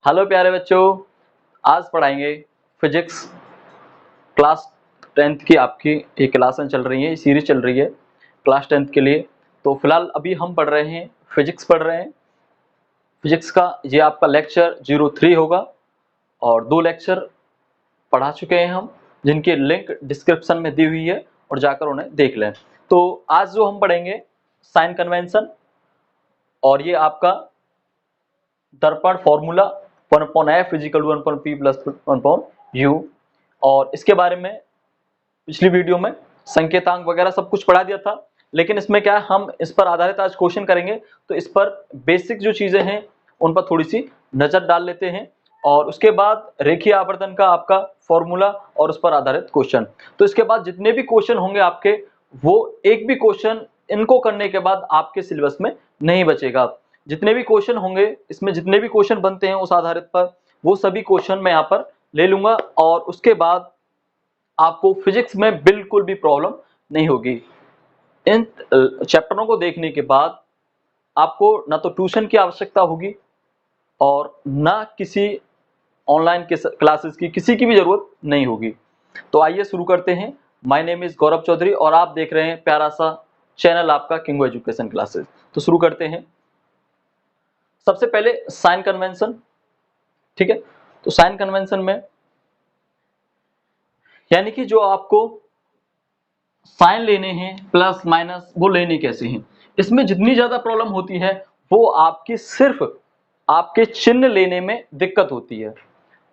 Hello प्यारे बच्चों, आज पढ़ाएंगे फिजिक्स क्लास 10th की। आपकी ये क्लासें चल रही हैं, ये सीरीज चल रही है क्लास 10th के लिए। तो फिलहाल अभी हम पढ़ रहे हैं फिजिक्स पढ़ रहे हैं। फिजिक्स का ये आपका लेक्चर 03 होगा और 2 लेक्चर पढ़ा चुके हैं हम, जिनकी लिंक डिस्क्रिप्शन में दी हुई है और जाकर उन्हें देख लें। तो आज जो हम पढ़ेंगे साइन कन्वेंशन, और ये आपका दर्पण formula 1/f is equal 1/p plus 1/u, और इसके बारे में पिछली वीडियो में संकेतांक वगैरह सब कुछ पढ़ा दिया था। लेकिन इसमें क्या है, हम इस पर आधारित आज क्वेश्चन करेंगे, तो इस पर बेसिक जो चीजें हैं उन पर थोड़ी सी नजर डाल लेते हैं, और उसके बाद रेखीय आवर्तन का आपका फॉर्मूला और उस पर आधारित क्वेश्चन। तो इसके बाद जितने भी क्वेश्चन होंगे आपके, वो एक भी क्वेश्चन इनको करने के बाद आपके सिलेबस में नहीं बचेगा। जितने भी क्वेश्चन होंगे इसमें, जितने भी क्वेश्चन बनते हैं उस आधारित पर, वो सभी क्वेश्चन मैं यहाँ पर ले लूंगा, और उसके बाद आपको फिजिक्स में बिल्कुल भी प्रॉब्लम नहीं होगी। इन चैप्टरों को देखने के बाद आपको ना तो ट्यूशन की आवश्यकता होगी और ना किसी ऑनलाइन क्लासेस की, किसी की भी जरूरत नहीं होगी। तो आइए शुरू करते हैं। माय नेम इज गौरव चौधरी और आप देख रहे हैं प्यारा सा चैनल आपका किंगो एजुकेशन क्लासेस। तो शुरू करते हैं। सबसे पहले साइन कन्वेंशन, ठीक है। तो साइन कन्वेंशन में यानी कि जो आपको साइन लेने हैं प्लस माइनस, वो लेने कैसे हैं, इसमें जितनी ज्यादा प्रॉब्लम होती है वो आपकी सिर्फ आपके चिन्ह लेने में दिक्कत होती है।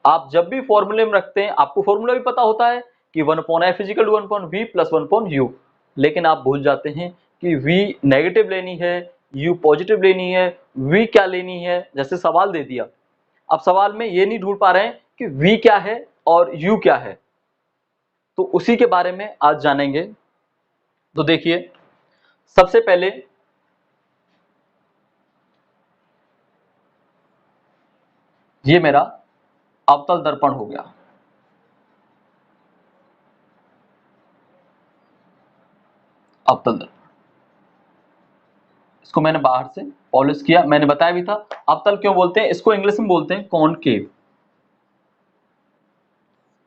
आप जब भी फॉर्मूले में रखते हैं, आपको फॉर्मूला भी पता होता है कि 1/f is equal 1/v plus 1/u, लेकिन आप भूल जाते हैं कि v नेगेटिव लेनी है, u पॉजिटिव लेनी है, v क्या लेनी है। जैसे सवाल दे दिया, अब सवाल में ये नहीं ढूंढ पा रहे हैं कि v क्या है और u क्या है, तो उसी के बारे में आज जानेंगे। तो देखिए, सबसे पहले ये मेरा अवतल दर्पण हो गया। अवतल दर्पण, इसको मैंने बाहर से पॉलिश किया। मैंने बताया भी था अवतल क्यों बोलते हैं इसको, इंग्लिश में बोलते हैं कॉनकेव,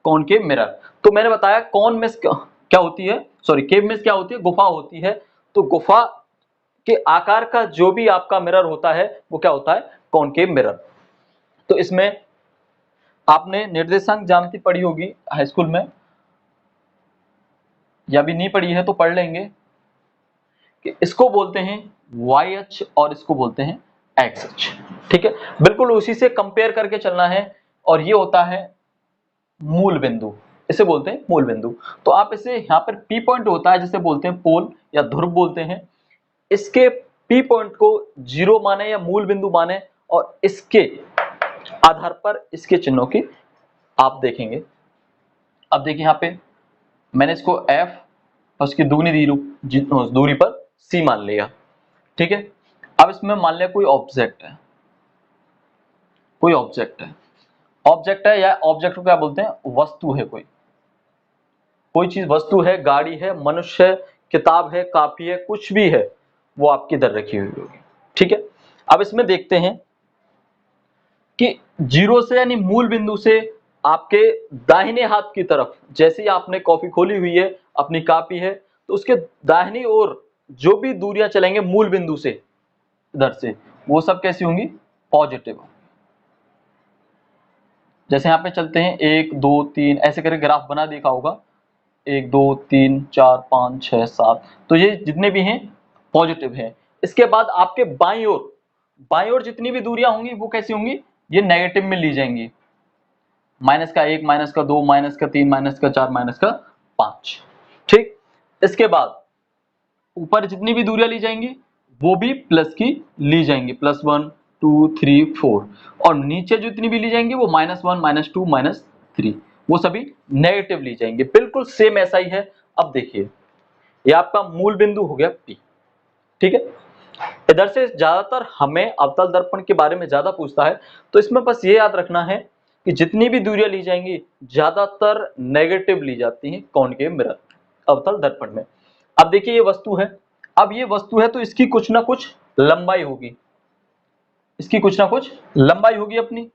कॉनकेव मिरर। तो मैंने बताया कॉन में क्या होती है, सॉरी केव में क्या होती है, गुफा होती है। तो गुफा के आकार का जो भी आपका मिरर होता है वो क्या होता है, कॉनकेव मिरर। तो इसमें आपने निर्देशांक ज्यामिति पढ़ी होगी हाई स्कूल में, या भी नहीं पढ़ी है तो पढ़ लेंगे कि इसको बोलते हैं वाई अक्ष और इसको बोलते हैं एक्स अक्ष, ठीक है। बिल्कुल उसी से कंपेयर करके चलना है, और ये होता है मूल बिंदु, इसे बोलते हैं मूल बिंदु। तो आप इसे यहाँ पर पी पॉइंट होता है जिसे बोलते हैं पोल या ध्रुव बोलते हैं। इसके पी पॉइंट को जीरो माने या मूल बिंदु माने, और इसके आधार पर इसके चिन्हों की आप देखेंगे। अब देखिए यहाँ पे मैंने इसको F और उसकी दुगनी दूरी पर C मान लिया, ठीक है। अब इसमें मान लिया कोई ऑब्जेक्ट है, कोई ऑब्जेक्ट है, ऑब्जेक्ट है या ऑब्जेक्ट को क्या बोलते हैं, वस्तु है। कोई चीज वस्तु है, गाड़ी है, मनुष्य है, किताब है, कापी है, कुछ भी है, वो आपकी इधर रखी हुई होगी, ठीक है। अब इसमें देखते हैं कि जीरो से यानी मूल बिंदु से आपके दाहिने हाथ की तरफ, जैसे ही आपने कॉपी खोली हुई है, अपनी कॉपी है, तो उसके दाहिनी ओर जो भी दूरियां चलेंगे मूल बिंदु से इधर से, वो सब कैसी होंगी, पॉजिटिव। जैसे यहाँ पे चलते हैं 1 2 3 ऐसे करके ग्राफ बना देखा होगा, 1 2 3 4 5 6 7, तो ये जितने भी हैं पॉजिटिव हैं। इसके बाद आपके बाईं ओर जितनी भी दूरियां होंगी वो कैसी होंगी, ये नेगेटिव में ली जाएंगी। -1 -2 -3 -4 -5, ठीक। इसके बाद ऊपर जितनी भी दूरियां ली जाएंगी वो भी प्लस की ली जाएंगी, +1 2 3 4, और नीचे जितनी भी ली जाएंगी वो -1 -2 -3, वो सभी नेगेटिव ली जाएंगे। बिल्कुल सेम ऐसा ही है। अब देखिए, ये आपका मूल बिंदु हो गया P, ठीक है। इधर से ज्यादातर हमें अवतल दर्पण के बारे में ज्यादा पूछता है, तो इसमें बस ये याद रखना है कि जितनी भी दूरियां ली जाएंगी ज्यादातर नेगेटिव ली जाती हैं कॉनकेव मिरर, अवतल दर्पण में। अब देखिए ये वस्तु है, अब ये वस्तु है तो इसकी कुछ ना कुछ लंबाई होगी, इसकी कुछ ना कुछ लंबाई होगी अपनी,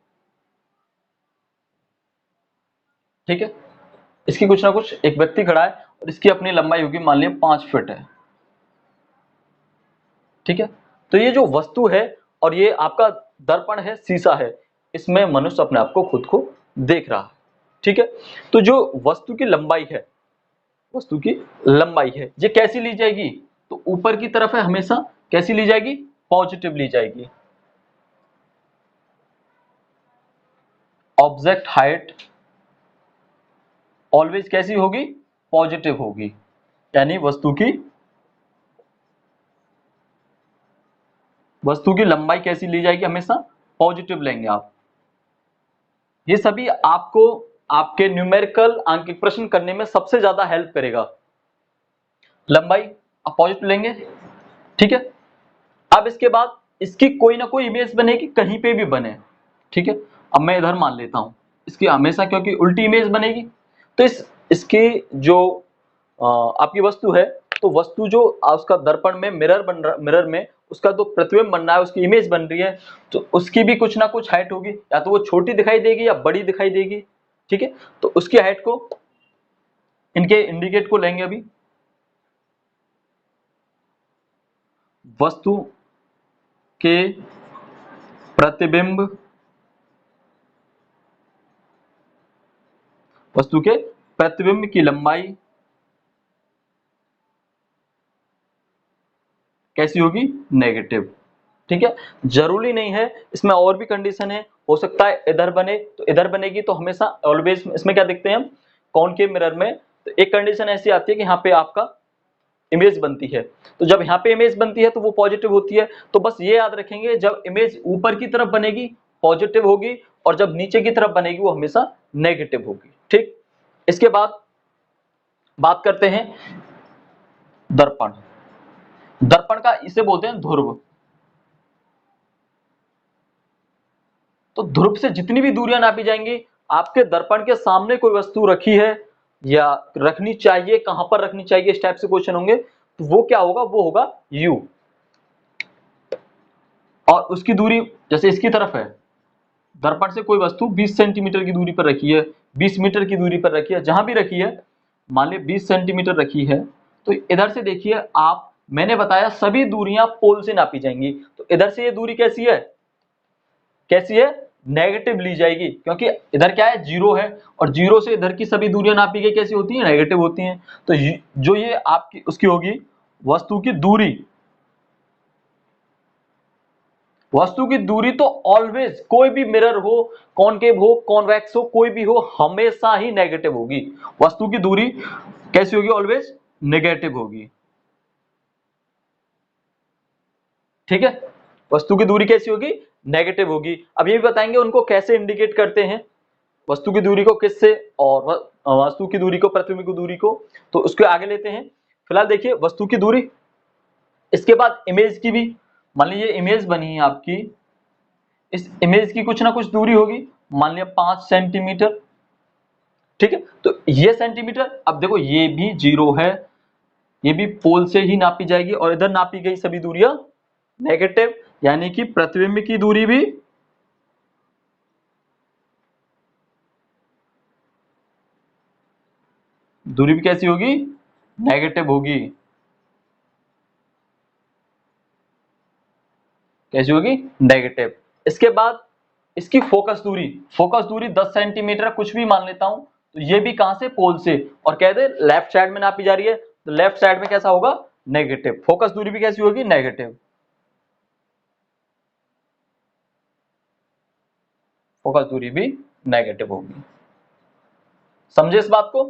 ठीक है, इसकी कुछ ना कुछ एक व्यक्ति खड़ा है और इसकी अपनी लंबाई होगी मान लिया 5 फीट है। ठीक है, तो ये जो वस्तु है और ये आपका दर्पण है, शीशा है, इसमें मनुष्य अपने आप को खुद को देख रहा है। ठीक है, तो जो वस्तु की लंबाई है, वस्तु की लंबाई है, ये कैसी ली जाएगी? तो ऊपर की तरफ है हमेशा, कैसी ली जाएगी? पॉजिटिव ली जाएगी। ऑब्जेक्ट हाइट ऑलवेज कैसी होगी? पॉजिटिव होगी, यानी वस्तु की लंबाई कैसी ली जाएगी? हमेशा पॉजिटिव लेंगे आप। ये सभी आपको आपके न्यूमेरिकल अंकित प्रश्न करने में सबसे ज्यादा हेल्प करेगा। लंबाई आप पॉजिटिव लेंगे। ठीक है, अब इसके बाद इसकी कोई ना कोई इमेज बनेगी, कहीं पे भी बने। ठीक है, अब मैं इधर मान लेता हूं इसकी हमेशा, क्योंकि उल्टी इमेज बनेगी, तो इसकी जो आपकी वस्तु है, तो वस्तु जो उसका दर्पण में मिरर में उसका जो प्रतिबिंब बन रहा है, उसकी इमेज बन रही है, तो उसकी भी कुछ ना कुछ हाइट होगी, या तो वो छोटी दिखाई देगी या बड़ी दिखाई देगी। ठीक है, तो उसकी हाइट को इनके इंडिकेट को लेंगे अभी। वस्तु के प्रतिबिंब, वस्तु के प्रतिबिंब की लंबाई कैसी होगी? नेगेटिव। ठीक है, जरूरी नहीं है, इसमें और भी कंडीशन है, हो सकता है इधर बने तो इधर बनेगी, तो हमेशा ऑलवेज इसमें क्या देखते हैं हम? कॉनकेव मिरर में तो एक कंडीशन ऐसी आती है कि यहाँ पे आपका इमेज बनती है, तो जब यहाँ पे इमेज बनती है तो वो पॉजिटिव होती है। तो बस ये याद रखेंगे, जब इमेज ऊपर की तरफ बनेगी पॉजिटिव होगी, और जब नीचे की तरफ बनेगी वो हमेशा नेगेटिव होगी। ठीक, इसके बाद बात करते हैं दर्पण। दर्पण का इसे बोलते हैं ध्रुव। तो ध्रुव से जितनी भी दूरियां नापी जाएंगी, आपके दर्पण के सामने कोई वस्तु रखी है या रखनी चाहिए, कहां पर रखनी चाहिए, इस टाइप से क्वेश्चन होंगे, तो वो क्या होगा? वो होगा u। और उसकी दूरी जैसे इसकी तरफ है, दर्पण से कोई वस्तु 20 सेंटीमीटर की दूरी पर रखी है, 20 मीटर की दूरी पर रखी है, जहां भी रखी है, मान लीजिए 20 सेंटीमीटर रखी है, तो इधर से देखिए आप, मैंने बताया सभी दूरियां पोल से नापी जाएंगी, तो इधर से ये दूरी कैसी है? कैसी है? नेगेटिव ली जाएगी, क्योंकि इधर क्या है? जीरो है, और जीरो से इधर की सभी दूरियां नापी गई कैसी होती हैं? नेगेटिव होती हैं। तो जो ये आपकी उसकी होगी वस्तु की दूरी, वस्तु की दूरी तो ऑलवेज, कोई भी मिरर हो, कॉनकेव हो, कॉन्वेक्स हो, कोई भी हो, हमेशा ही नेगेटिव होगी। वस्तु की दूरी कैसी होगी? ऑलवेज नेगेटिव होगी। ठीक है, वस्तु की दूरी कैसी होगी? नेगेटिव होगी। अब ये भी बताएंगे उनको कैसे इंडिकेट करते हैं, वस्तु की दूरी को किससे, और वस्तु की दूरी को, प्रतिबिंब की दूरी को, तो उसके आगे लेते हैं। फिलहाल देखिए वस्तु की दूरी, इसके बाद इमेज की भी, मान लीजिए इमेज बनी है आपकी, इस इमेज की कुछ ना कुछ दूरी होगी, मान लिया 5 सेंटीमीटर। ठीक है, तो ये सेंटीमीटर, अब देखो ये भी जीरो है, ये भी पोल से ही नापी जाएगी, और इधर नापी गई सभी दूरियां नेगेटिव, यानी कि प्रतिबिंब की दूरी भी कैसी होगी? नेगेटिव होगी। कैसी होगी? नेगेटिव। इसके बाद इसकी फोकस दूरी 10 सेंटीमीटर कुछ भी मान लेता हूं, तो ये भी कहां से? पोल से, और कह दे लेफ्ट साइड में नापी जा रही है, तो लेफ्ट साइड में कैसा होगा? नेगेटिव। फोकस दूरी भी कैसी होगी? नेगेटिव। फोकस दूरी भी नेगेटिव होगी। समझे इस बात को?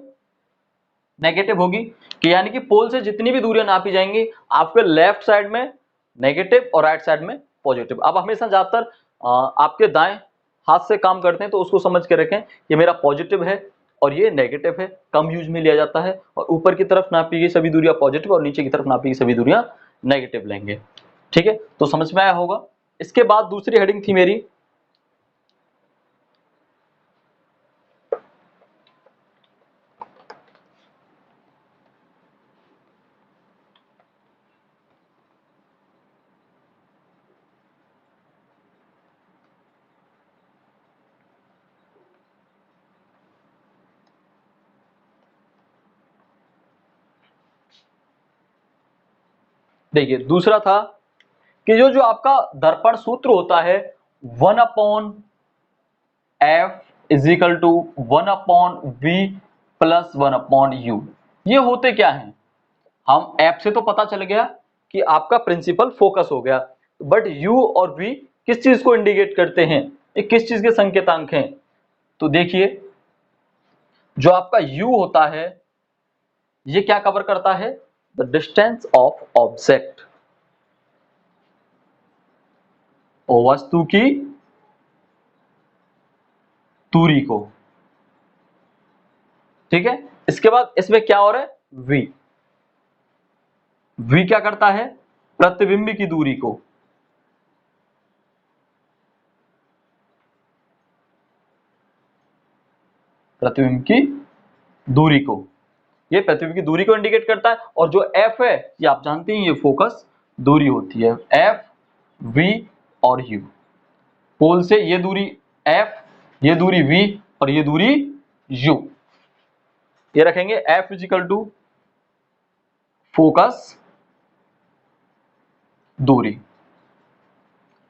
नेगेटिव होगी कि यानी कि पोल से जितनी भी दूरियां नापी जाएंगी, आपके लेफ्ट साइड में नेगेटिव और राइट साइड में पॉजिटिव। अब हमेशा ज्यादातर आपके दाएं हाथ से काम करते हैं, तो उसको समझ के रखें, ये मेरा पॉजिटिव है और ये नेगेटिव है, कम यूज में लिया जाता है, और ऊपर की तरफ नापी गई सभी दूरियां पॉजिटिव और नीचे की तरफ नापी गई सभी दूरियां नेगेटिव लेंगे। ठीक है, तो समझ में आया होगा। इसके बाद दूसरी हेडिंग थी मेरी, देखिए दूसरा था कि जो जो आपका दर्पण सूत्र होता है 1/f is equal to 1/v plus 1/u, ये होते क्या हैं? हम f से तो पता चल गया कि आपका प्रिंसिपल फोकस हो गया, बट u और v किस चीज को इंडिकेट करते हैं, ये किस चीज के संकेतांक हैं? तो देखिए जो आपका u होता है ये क्या कवर करता है? द डिस्टेंस ऑफ ऑब्जेक्ट, वस्तु की दूरी को, ठीक है। इसके बाद इसमें क्या हो रहा है? v, v क्या करता है? प्रतिबिंब की दूरी को, प्रतिबिंब की दूरी को, ये प्रतिबिंब की दूरी को इंडिकेट करता है। और जो f है ये आप जानते हैं ये फोकस दूरी होती है, f, v और u। पोल से ये दूरी f, ये दूरी v और ये दूरी u, ये रखेंगे f इजिकल टू फोकस दूरी।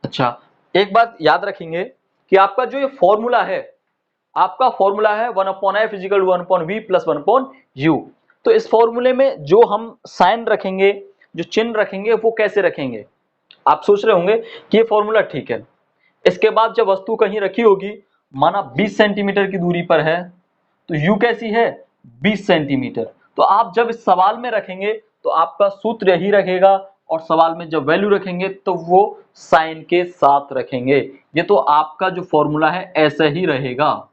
अच्छा एक बात याद रखेंगे कि आपका जो ये फॉर्मूला है, आपका फॉर्मूला है 1/f is equal to 1/v plus 1/u। तो इस फॉर्मूले में जो हम साइन रखेंगे, जो चिन्ह रखेंगे, वो कैसे रखेंगे? आप सोच रहे होंगे कि ये फॉर्मूला ठीक है, इसके बाद जब वस्तु कहीं रखी होगी, माना 20 सेंटीमीटर की दूरी पर है, तो u कैसी है? 20 सेंटीमीटर। तो आप जब इस सवाल में रखेंगे तो आपका सूत्र यही रहेगा, और सवाल में जब वैल्यू रखेंगे तो वो साइन के साथ रखेंगे। ये तो आपका जो फॉर्मूला है ऐसा ही रहेगा,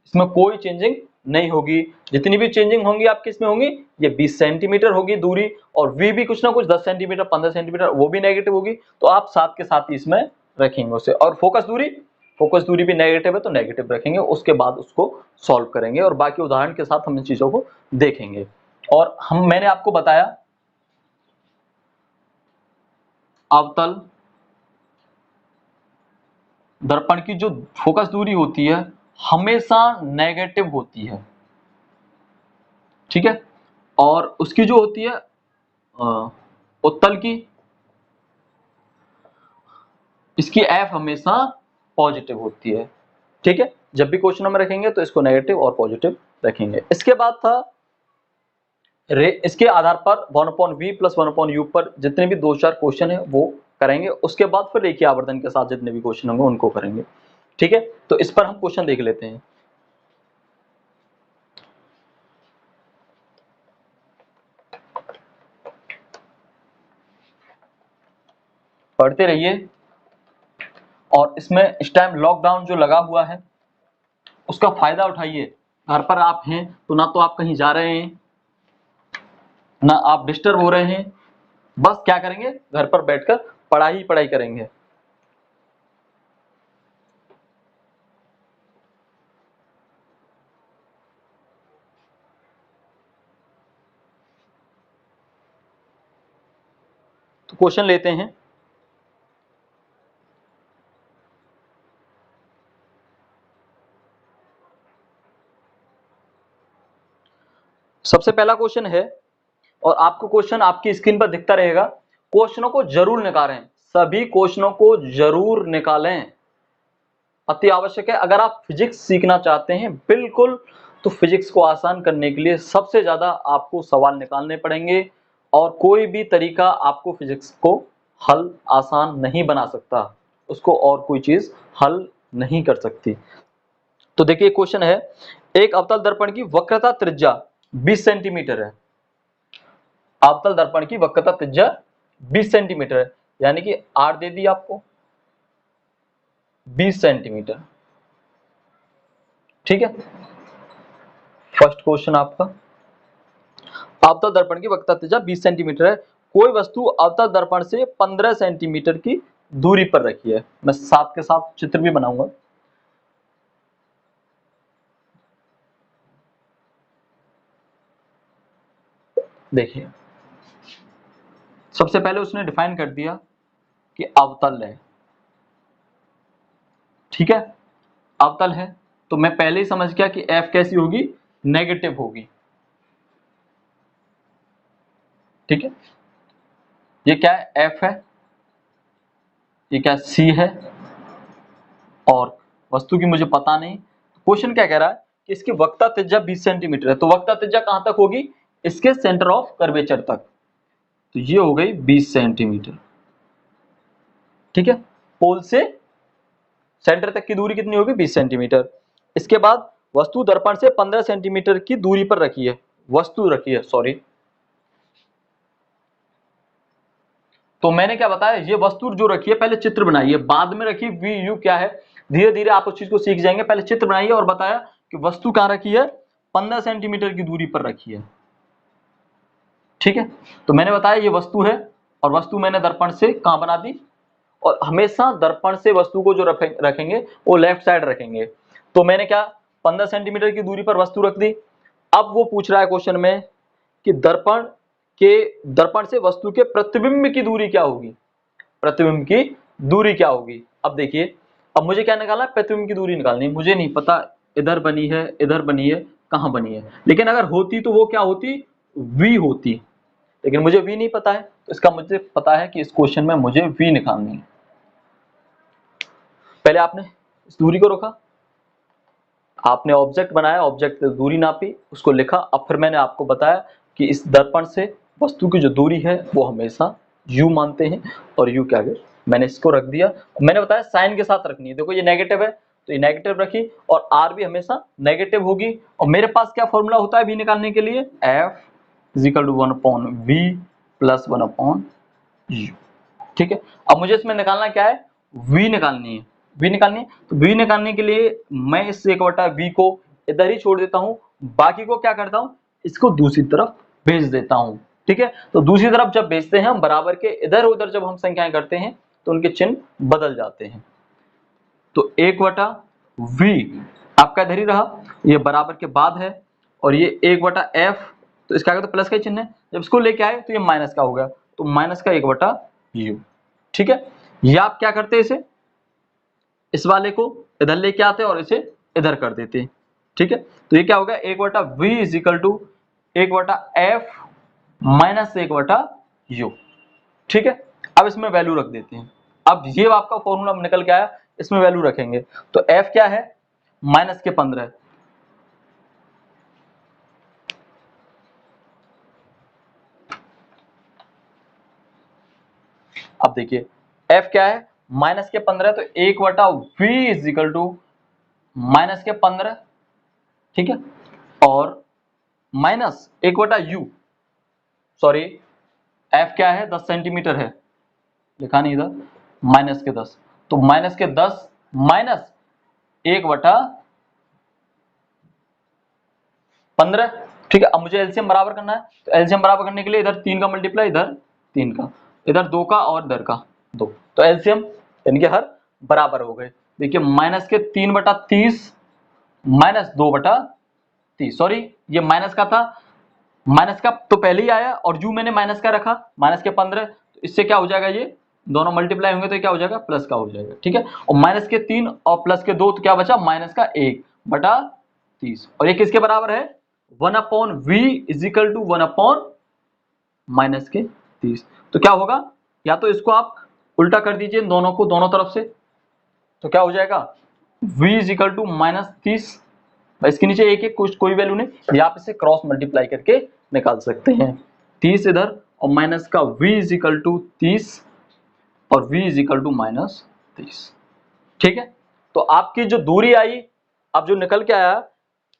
इसमें कोई चेंजिंग नहीं होगी। जितनी भी चेंजिंग होंगी आपकी इसमें होंगी, ये 20 सेंटीमीटर होगी दूरी, और v भी कुछ ना कुछ 10 सेंटीमीटर 15 सेंटीमीटर वो भी नेगेटिव होगी, तो आप साथ के साथ ही इसमें रखेंगे उसे। और फोकस दूरी भी नेगेटिव है तो नेगेटिव रखेंगे, उसके बाद उसको सॉल्व करेंगे और बाकी उदाहरण के साथ हम इन चीजों को देखेंगे। और मैंने आपको बताया अवतल दर्पण की जो फोकस दूरी होती है हमेशा नेगेटिव होती है, ठीक है। और उसकी जो होती है उत्तल की, इसकी f हमेशा पॉजिटिव होती है, ठीक है। जब भी क्वेश्चन में रखेंगे तो इसको नेगेटिव और पॉजिटिव रखेंगे। इसके बाद था इसके आधार पर 1/v प्लस 1/u पर जितने भी 2-4 क्वेश्चन है वो करेंगे, उसके बाद फिर रेखीय आवर्धन के साथ जितने भी क्वेश्चन होंगे उनको करेंगे, ठीक है। तो इस पर हम क्वेश्चन देख लेते हैं। पढ़ते रहिए, और इसमें इस टाइम लॉकडाउन जो लगा हुआ है उसका फायदा उठाइए। घर पर आप हैं तो ना तो आप कहीं जा रहे हैं, ना आप डिस्टर्ब हो रहे हैं, बस क्या करेंगे, घर पर बैठकर पढ़ाई करेंगे। तो क्वेश्चन लेते हैं। सबसे पहला क्वेश्चन है, और आपको क्वेश्चन आपकी स्क्रीन पर दिखता रहेगा। क्वेश्चनों को जरूर निकालें, सभी क्वेश्चनों को जरूर निकालें, अति आवश्यक है। अगर आप फिजिक्स सीखना चाहते हैं बिल्कुल, तो फिजिक्स को आसान करने के लिए सबसे ज्यादा आपको सवाल निकालने पड़ेंगे, और कोई भी तरीका आपको फिजिक्स को हल आसान नहीं बना सकता, उसको और कोई चीज हल नहीं कर सकती। तो देखिए क्वेश्चन है, एक अवतल दर्पण की वक्रता त्रिज्या 20 सेंटीमीटर है। अवतल दर्पण की वक्रता त्रिज्या 20 सेंटीमीटर है, यानी कि आर दे दी आपको 20 सेंटीमीटर, ठीक है। फर्स्ट क्वेश्चन आपका, अवतल दर्पण की वक्रता त्रिज्या 20 सेंटीमीटर है, कोई वस्तु अवतल दर्पण से 15 सेंटीमीटर की दूरी पर रखी है। मैं साथ के साथ चित्र भी बनाऊंगा। देखिए सबसे पहले उसने डिफाइन कर दिया कि अवतल है, ठीक है। अवतल है तो मैं पहले ही समझ गया कि f कैसी होगी, नेगेटिव होगी, ठीक है। ये क्या है, F है, ये क्या C है, और वस्तु की मुझे पता नहीं। क्वेश्चन क्या कह रहा है कि इसकी वक्रता त्रिज्या 20 सेंटीमीटर है, तो वक्रता त्रिज्या कहां तक होगी, इसके सेंटर ऑफ कर्वेचर तक, तो ये हो गई 20 सेंटीमीटर। ठीक है, पोल से सेंटर तक की दूरी कितनी होगी, 20 सेंटीमीटर। इसके बाद वस्तु दर्पण से 15 सेंटीमीटर की दूरी पर रखी है, वस्तु रखी है, सॉरी। तो मैंने क्या बताया, ये वस्तु जो रखी है पहले चित्र बनाइए, बाद में रखी वी यू क्या है, धीरे धीरे आप उस चीज को सीख जाएंगे। पहले चित्र बनाइए और बताया कि वस्तु कहां रखी है, 15 सेंटीमीटर की दूरी पर रखी है। ठीक है, तो मैंने बताया ये वस्तु है, और वस्तु मैंने दर्पण से कहां बना दी, और हमेशा दर्पण से वस्तु को जो रखेंगे वो लेफ्ट साइड रखेंगे। तो मैंने क्या 15 सेंटीमीटर की दूरी पर वस्तु रख दी। अब वो पूछ रहा है क्वेश्चन में कि दर्पण से वस्तु के प्रतिबिंब की दूरी क्या होगी, प्रतिबिंब की दूरी क्या होगी। अब देखिए, अब मुझे क्या निकालना है, प्रतिबिंब की दूरी निकालनी है। मुझे नहीं पता इधर बनी है, इधर बनी है, कहां बनी है, लेकिन अगर होती तो वो क्या होती, v होती, लेकिन मुझे v नहीं पता है, तो इसका मुझे पता है कि इस क्वेश्चन में मुझे v निकालनी है। पहले आपने इस दूरी को रोका, आपने ऑब्जेक्ट बनाया, ऑब्जेक्ट से दूरी नापी, उसको लिखा, अब फिर मैंने आपको बताया कि इस दर्पण से वस्तु की जो दूरी है वो हमेशा u मानते हैं, और u क्या है, मैंने इसको रख दिया। मैंने बताया साइन के साथ रखनी है, देखो ये नेगेटिव है तो ये नेगेटिव रखी, और r भी हमेशा नेगेटिव होगी। और मेरे पास क्या फॉर्मूला होता है v निकालने के लिए, f = 1/v + 1/u। ठीक है, अब मुझे इसमें निकालना क्या है, v निकालनी है, v निकालनी है। तो v निकालने के लिए मैं इस 1/v को इधर ही छोड़ देता हूं, बाकी को क्या करता हूं, इसको दूसरी तरफ भेज देता हूं। ठीक है, तो दूसरी तरफ जब भेजते हैं हम बराबर के इधर उधर जब हम संख्याएं करते हैं तो उनके चिन्ह बदल जाते हैं। तो 1/v आपका इधर ही रहा, ये बराबर के बाद है, और ये 1/f, तो इसका क्या, तो प्लस का चिन्ह है, जब इसको लेके आए तो ये माइनस का हो गया, तो माइनस का 1/u। ठीक है, या आप क्या करते हैं, इस वाले को इधर लेके आते और इसे इधर कर देते हैं। ठीक है, तो ये क्या होगा, 1/v = 1/f - 1/u। ठीक है, अब इसमें वैल्यू रख देते हैं। अब ये आपका फॉर्मूला निकल के आया, इसमें वैल्यू रखेंगे। तो f क्या है, -15। अब देखिए f क्या है, -15, तो 1/v = -15। ठीक है, और माइनस 1/u, सॉरी f क्या है, 10 सेंटीमीटर है, लिखा नहीं इधर, -10, तो -10 माइनस 1/15। ठीक है, अब मुझे एलसीएम बराबर करना है, तो एलसीएम बराबर करने के लिए इधर 3 का मल्टीप्लाई, इधर 3 का, इधर 2 का और इधर का 2, तो एलसीएम इनके हर बराबर हो गए। देखिए -3/30 - 2/30, सॉरी ये माइनस का था, माइनस का तो पहले ही आया, और u मैंने माइनस का रखा, -15, तो इससे क्या हो जाएगा, ये दोनों मल्टीप्लाई होंगे तो क्या हो जाएगा, प्लस का हो जाएगा। ठीक है, और -3 और +2, तो क्या बचा, -1/30, और ये किसके बराबर है, 1/v = 1/-30। तो क्या होगा, या तो इसको आप उल्टा कर दीजिए दोनों को, दोनों तरफ से, तो क्या हो जाएगा, v = -30, इसके नीचे एक कोई वैल्यू नहीं, या आप इसे क्रॉस मल्टीप्लाई करके निकाल सकते हैं। 30 इधर, और माइनस का v = 30 और v = -30। ठीक है, तो आपकी जो दूरी आई, अब जो निकल के आया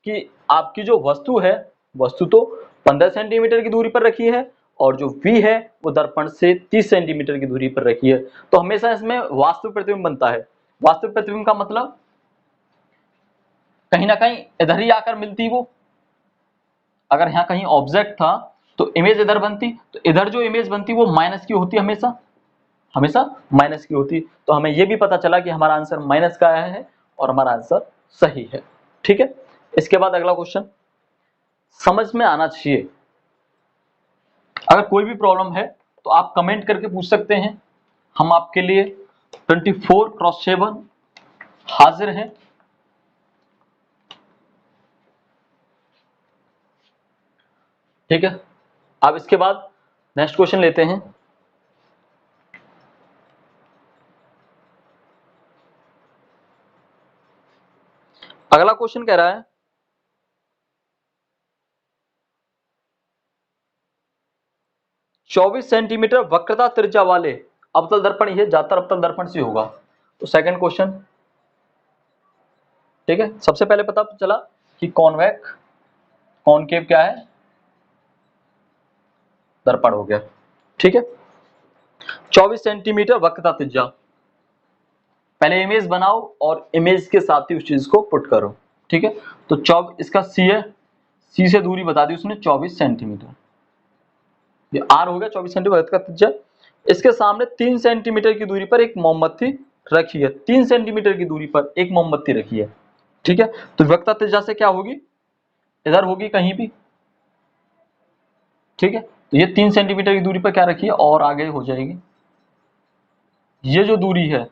कि आपकी जो वस्तु है, वस्तु तो 15 सेंटीमीटर की दूरी पर रखी है, और जो v है वो दर्पण से 30 सेंटीमीटर की दूरी पर रखी है। तो हमेशा इसमें वास्तविक प्रतिबिंब बनता है। वास्तविक प्रतिबिंब का मतलब कहीं ना कहीं इधर ही आकर मिलती वो, अगर यहाँ कहीं ऑब्जेक्ट था तो इमेज इधर बनती, तो इधर जो इमेज बनती वो माइनस की होती, हमेशा हमेशा माइनस की होती। तो हमें ये भी पता चला कि हमारा आंसर माइनस का आया है और हमारा आंसर सही है। ठीक है, इसके बाद अगला क्वेश्चन समझ में आना चाहिए। अगर कोई भी प्रॉब्लम है तो आप कमेंट करके पूछ सकते हैं, हम आपके लिए 24x7 हाजिर हैं। ठीक है, अब इसके बाद नेक्स्ट क्वेश्चन लेते हैं। अगला क्वेश्चन कह रहा है 24 सेंटीमीटर वक्रता त्रिज्या वाले अवतल दर्पण, ये ज्यादातर अवतल दर्पण से होगा। तो सेकंड क्वेश्चन, ठीक है, सबसे पहले पता चला कि कॉनकेव क्या है, दर्पण हो गया, ठीक है। 24 सेंटीमीटर वक्रता त्रिज्या, पहले इमेज बनाओ और इमेज के साथ ही उस चीज को पुट करो, ठीक है। तो 24 इसका सी है, सी से दूरी बता दी उसने 24 सेंटीमीटर, ये आर हो गया 24 सेंटीमीटर वक्रता त्रिज्या। इसके सामने 3 सेंटीमीटर की दूरी पर एक मोमबत्ती रखी है, 3 सेंटीमीटर की दूरी पर एक मोमबत्ती रखी है, ठीक है। तो वक्रता त्रिज्या से क्या होगी, इधर होगी कहीं भी, ठीक है। तो ये 3 सेंटीमीटर की दूरी पर क्या रखी है और आगे हो जाएगी, ये जो दूरी है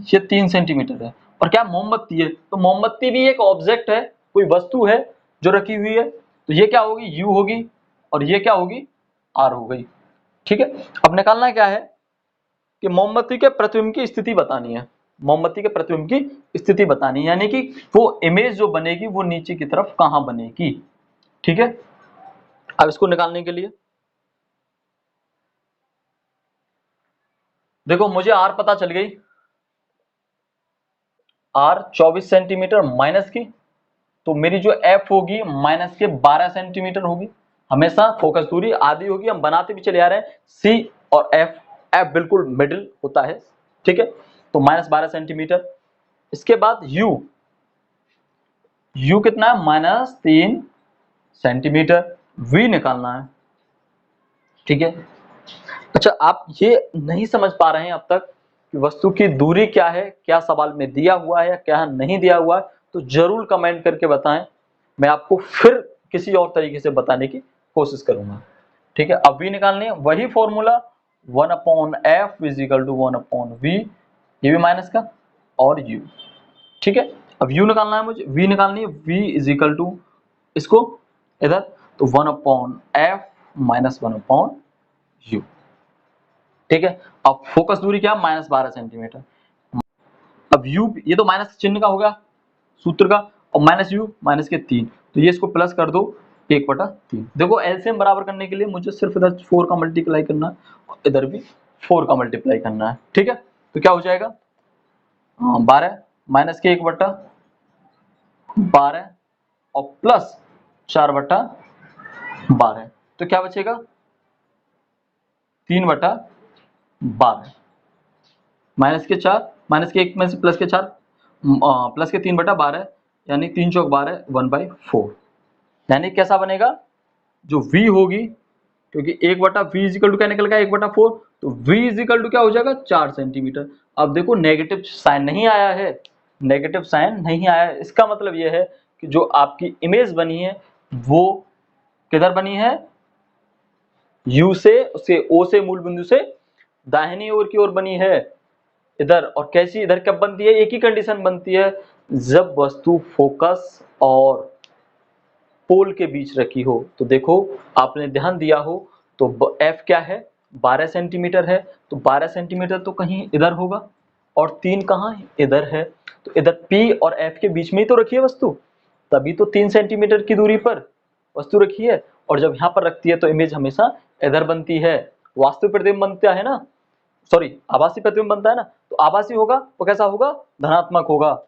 ये 3 सेंटीमीटर है, और क्या मोमबत्ती है, तो मोमबत्ती भी एक ऑब्जेक्ट है, कोई वस्तु है जो रखी हुई है, तो ये क्या होगी, यू होगी, और ये क्या होगी, आर हो गई, ठीक है। अब निकालना क्या है कि मोमबत्ती के प्रतिबिंब की स्थिति बतानी है, मोमबत्ती के प्रतिबिंब की स्थिति बतानी है, यानी कि वो इमेज जो बनेगी वो नीचे की तरफ कहां बनेगी, ठीक है। अब इसको निकालने के लिए देखो, मुझे आर पता चल गई, आर 24 सेंटीमीटर माइनस की, तो मेरी जो एफ होगी माइनस के 12 सेंटीमीटर होगी, हमेशा फोकस दूरी आधी होगी, हम बनाते भी चले आ रहे हैं, सी और एफ, एफ बिल्कुल मिडिल होता है, ठीक है। तो माइनस 12 सेंटीमीटर, इसके बाद यू, यू कितना है, माइनस 3 सेंटीमीटर, वी निकालना है, ठीक है। अच्छा, आप ये नहीं समझ पा रहे हैं अब तक कि वस्तु की दूरी क्या है, क्या सवाल में दिया हुआ है या क्या नहीं दिया हुआ है, तो जरूर कमेंट करके बताएं, मैं आपको फिर किसी और तरीके से बताने की कोशिश करूंगा, ठीक है। अब v निकालनी है, वही formula 1/f is equal to 1/v, ये भी माइनस का, और u, ठीक है। अब u निकालना है मुझे, v निकालनी है, v इजिकल टू इसको इधर, तो 1/f माइनस 1/u, ठीक है। अब फोकस दूरी क्या, माइनस 12 सेंटीमीटर। अब u, ये तो माइनस चिन्ह का होगा सूत्र का, और माइनस यू माइनस के 3, तो ये इसको प्लस कर दो 1/3। देखो एलसीएम बराबर करने के लिए मुझे सिर्फ इधर 4 का मल्टीप्लाई करना है और इधर भी 4 का मल्टीप्लाई करना है, ठीक है। तो क्या हो जाएगा, 12 माइनस के 1/12 और प्लस 4/12, तो क्या बचेगा 3/12, माइनस के 4, माइनस के 1 में से प्लस के 4, प्लस के 3/12, यानी 3 चौक 12, 1/4, यानी कैसा बनेगा, जो v होगी, क्योंकि 1/v इजिकल टू क्या निकल गया 1/4, तो v इजिकल टू क्या हो जाएगा 4 सेंटीमीटर। अब देखो नेगेटिव साइन नहीं आया है, नेगेटिव साइन नहीं आया है, इसका मतलब यह है कि जो आपकी इमेज बनी है वो किधर बनी है, u से, उसके o से, मूल बिंदु से दाहिनी ओर की ओर बनी है इधर, और कैसी इधर कब बनती है, एक ही कंडीशन बनती है जब वस्तु फोकस और पोल के बीच रखी हो। तो देखो आपने ध्यान दिया हो तो f क्या है, 12 सेंटीमीटर है, तो 12 सेंटीमीटर तो कहीं इधर होगा और 3 कहाँ इधर है, तो इधर p और f के बीच में ही तो रखी है वस्तु, तभी तो 3 सेंटीमीटर की दूरी पर वस्तु रखी है, और जब यहाँ पर रखती है तो इमेज हमेशा इधर बनती है, वास्तविक प्रतिबिंब बनता है ना, सॉरी आभासी प्रतिबिंब बनता है ना, तो आभासी होगा तो कैसा होगा, धनात्मक होगा।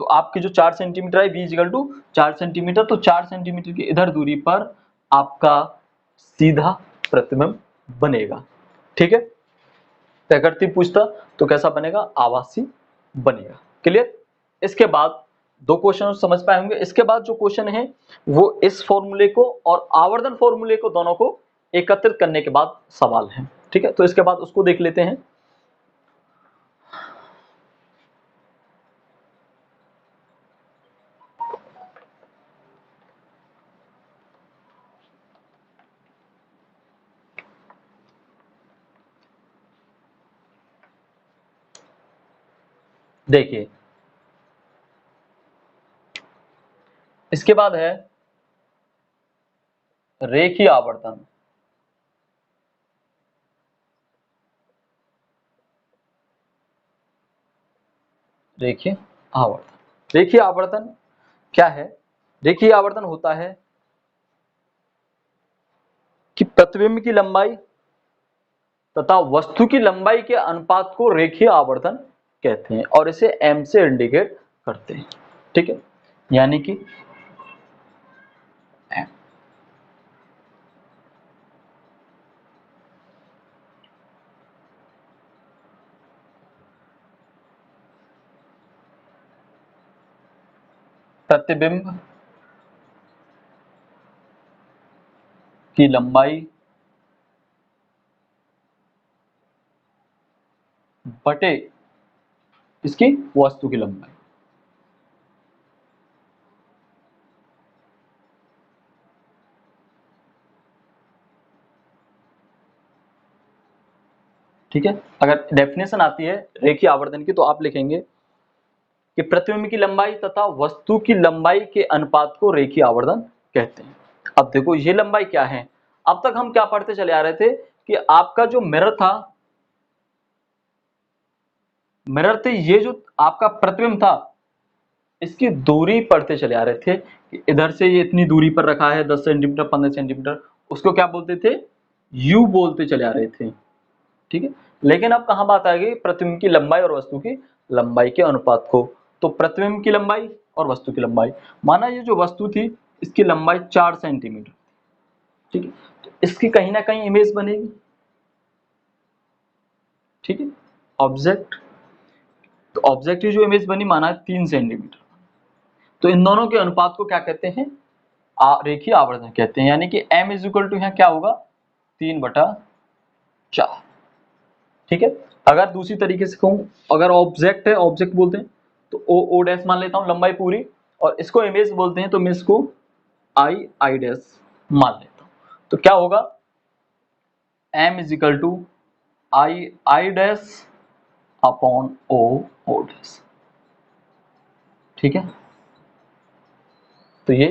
तो आपकी जो 4 सेंटीमीटर है, v इजिकल टू 4 सेंटीमीटर, तो 4 सेंटीमीटर की इधर दूरी पर आपका सीधा प्रतिबिंब बनेगा, ठीक है। प्रकृति पूछता तो कैसा बनेगा, आभासी बनेगा, क्लियर। इसके बाद 2 क्वेश्चन समझ पाए होंगे, इसके बाद जो क्वेश्चन है वो इस फॉर्मूले को और आवर्धन फॉर्मूले को दोनों को एकत्रित करने के बाद सवाल है, ठीक है। तो इसके बाद उसको देख लेते हैं। देखिए इसके बाद है रेखीय आवर्तन, रेखीय आवर्तन, रेखीय आवर्तन क्या है? रेखीय आवर्तन होता है कि प्रतिबिंब की लंबाई तथा वस्तु की लंबाई के अनुपात को रेखीय आवर्तन कहते हैं और इसे m से इंडिकेट करते हैं। ठीक है, यानी कि m। प्रतिबिंब की लंबाई बटे इसकी वस्तु की लंबाई। ठीक है, अगर डेफिनेशन आती है रेखीय आवर्तन की तो आप लिखेंगे कि प्रतिबिंब की लंबाई तथा वस्तु की लंबाई के अनुपात को रेखीय आवर्तन कहते हैं। अब देखो ये लंबाई क्या है, अब तक हम क्या पढ़ते चले आ रहे थे कि आपका जो मिरर था, मिरर थे ये जो आपका प्रतिबिंब था इसकी दूरी पढ़ते चले आ रहे थे कि इधर से ये इतनी दूरी पर रखा है 10 सेंटीमीटर 15 सेंटीमीटर, उसको क्या बोलते थे? यू बोलते चले आ रहे थे। ठीक है, लेकिन अब कहां बात आ गई? प्रतिबिंब की लंबाई और वस्तु की लंबाई के अनुपात को। तो प्रतिबिंब की लंबाई और वस्तु की लंबाई, माना ये जो वस्तु थी इसकी लंबाई 4 सेंटीमीटर। ठीक है, तो इसकी कहीं ना कहीं इमेज बनेगी। ठीक है, ऑब्जेक्ट, तो ऑब्जेक्ट की जो इमेज बनी माना 3 सेंटीमीटर, तो इन दोनों के अनुपात को क्या कहते हैं? रेखीय आवर्तन कहते हैं। यानी कि m इज इक्वल टू यहाँ क्या होगा? 3/4। ठीक है, अगर दूसरी तरीके से कहूं, अगर ऑब्जेक्ट है, ऑब्जेक्ट बोलते हैं तो ओ डैश मान लेता हूं लंबाई पूरी, और इसको इमेज बोलते हैं तो मैं इसको आई डैश मान लेता हूं। तो क्या होगा? m is equal to I dash upon O dash. ठीक है, तो ये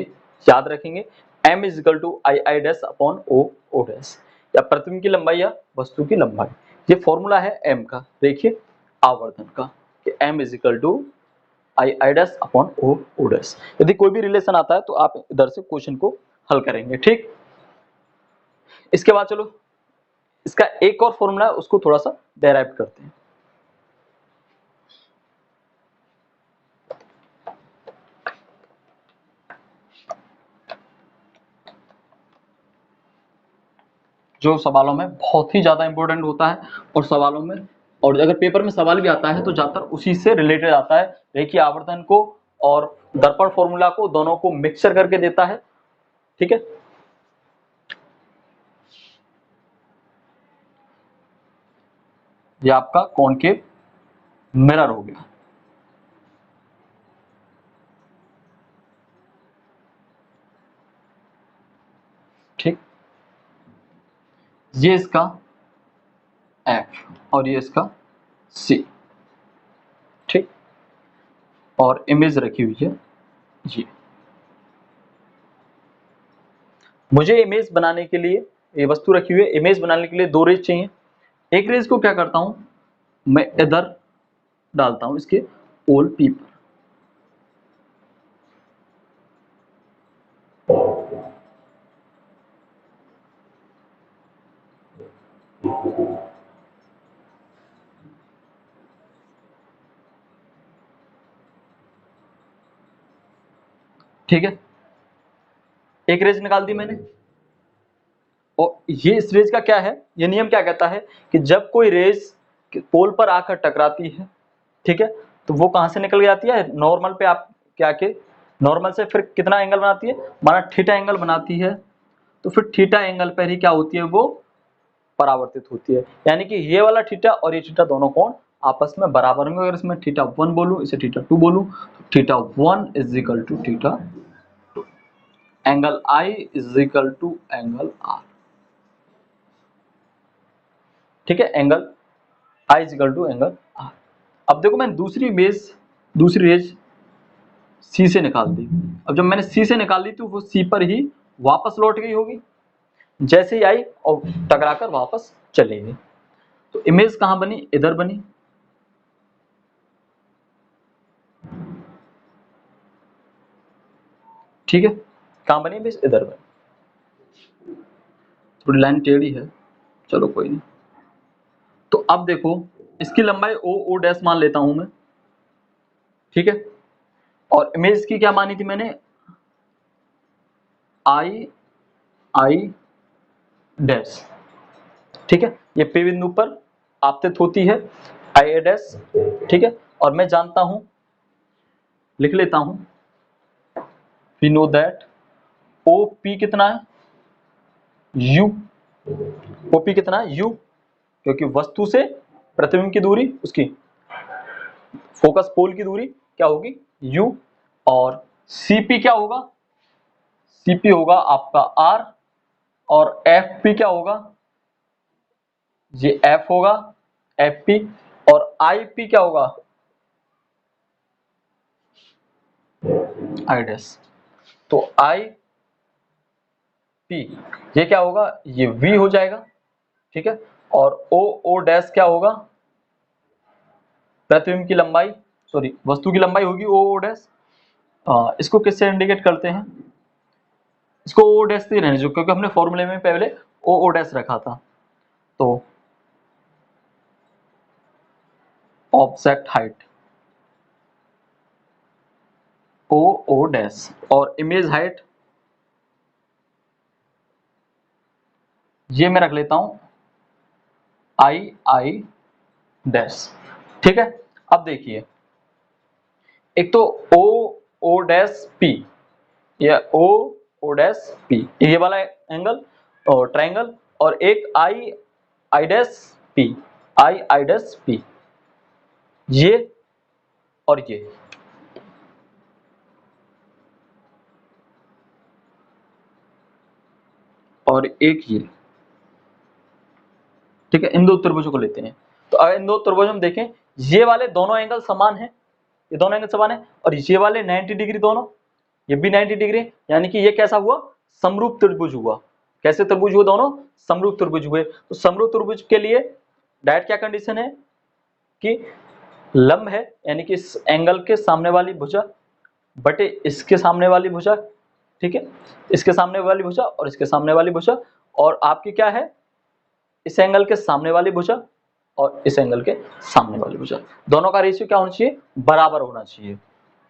याद रखेंगे, m is equal to I dash upon O dash, या प्रतिबिंब की लंबाई या वस्तु की लंबाई। ये फॉर्मूला है m का, देखिए आवर्तन का, कि m is equal to I dash upon O dash. यदि कोई भी रिलेशन आता है तो आप इधर से क्वेश्चन को हल करेंगे। ठीक, इसके बाद चलो इसका एक और फॉर्मूला है उसको थोड़ा सा डेराइव करते हैं। जो सवालों में बहुत ही ज्यादा इंपॉर्टेंट होता है, और सवालों में, और अगर पेपर में सवाल भी आता है तो ज्यादातर उसी से रिलेटेड आता है। रेखीय आवर्तन को और दर्पण फॉर्मूला को दोनों को मिक्सचर करके देता है। ठीक है, ये आपका कॉनकेव मिरर हो गया। ठीक, ये इसका एफ और ये इसका सी। ठीक, और इमेज रखी हुई है ये। मुझे इमेज बनाने के लिए, ये वस्तु रखी हुई है, इमेज बनाने के लिए दो रेज चाहिए। एक रेज को क्या करता हूं मैं, इधर डालता हूं इसके पोल पी पर। ठीक है, एक रेज निकाल दी मैंने, और ये इस रेज का क्या है, ये नियम क्या कहता है कि जब कोई रेज पोल पर आकर टकराती है, ठीक है, तो वो कहां से निकल के आती है? नॉर्मल पे आप क्या के, नॉर्मल से फिर कितना एंगल बनाती है? माना थीटा एंगल बनाती है, तो फिर थीटा एंगल पर ही क्या होती है? वो परावर्तित होती है। यानी कि ये वाला थीटा और ये थीटा दोनों कोण आपस में बराबर होंगे। अगर इसमें θ1 बोलूं, इसे θ2 बोलूं, तो θ1 is equal to θ2, angle I is equal to angle R। ठीक है, angle I is equal to angle R। अब देखो मैंने दूसरी रेज C से निकाल दी। अब जब मैंने C से निकाल दी तो वो C पर ही वापस लौट गई होगी, जैसे ही आई और टकराकर वापस चली गई। तो इमेज कहां बनी? इधर बनी। ठीक है, कहाँ बनी बेस, इधर बनी, थोड़ी लाइन टेढ़ी है, चलो कोई नहीं। तो अब देखो इसकी लंबाई ओ डैश मान लेता हूं मैं, ठीक है, और इमेज की क्या मानी थी मैंने, आई डैश, ठीक है, ये P बिंदु पर आपतित होती है आई डैश, ठीक है, और मैं जानता हूं, लिख लेता हूं, वी नो दैट OP कितना है, U, OP कितना है U, क्योंकि वस्तु से प्रतिबिंब की दूरी, उसकी फोकस पोल की दूरी क्या होगी U, और CP क्या होगा, CP होगा आपका R, और FP क्या होगा, ये F होगा FP, और IP क्या होगा I डैश, तो IP ये क्या होगा, ये V हो जाएगा, ठीक है, और O डैश क्या होगा, प्रतिबिंब की लंबाई, सॉरी वस्तु की लंबाई होगी O डैश। इसको किससे इंडिकेट करते हैं, इसको O डैश से रहने जो, क्योंकि हमने फॉर्मूले में पहले O डैश रखा था। तो ऑब्जेक्ट हाइट O डैश, और इमेज हाइट ये मैं रख लेता हूं I डैश, ठीक है। अब देखिए एक तो O डैश P, या O डैश P ये वाला एंगल और ट्रायंगल, और एक I dash P, I dash P, ये और ये, और एक ये, ठीक है, इन दो त्रिभुजों को लेते हैं। तो अगर इन दो त्रिभुज हम देखें, ये वाले दोनों एंगल समान हैं, ये दोनों एंगल समान है, और ये वाले 90 डिग्री दोनों, ये भी 90 डिग्री, यानी कि ये कैसा हुआ, समरूप त्रिभुज हुआ। कैसे त्रिभुज हुए दोनों, समरूप त्रिभुज हुए। तो समरूप त्रिभुज के लिए डायरेक्ट क्या कंडीशन है कि लंब है, यानी कि इस एंगल के सामने वाली भुजा बटे इसके सामने वाली भुजा, ठीक है, इसके सामने वाली भुजा और इसके सामने वाली भुजा, और आपकी क्या है, इस एंगल के सामने वाली भुजा और इस एंगल के सामने वाली भुजा, दोनों का रेशियो क्या होना चाहिए, बराबर होना चाहिए।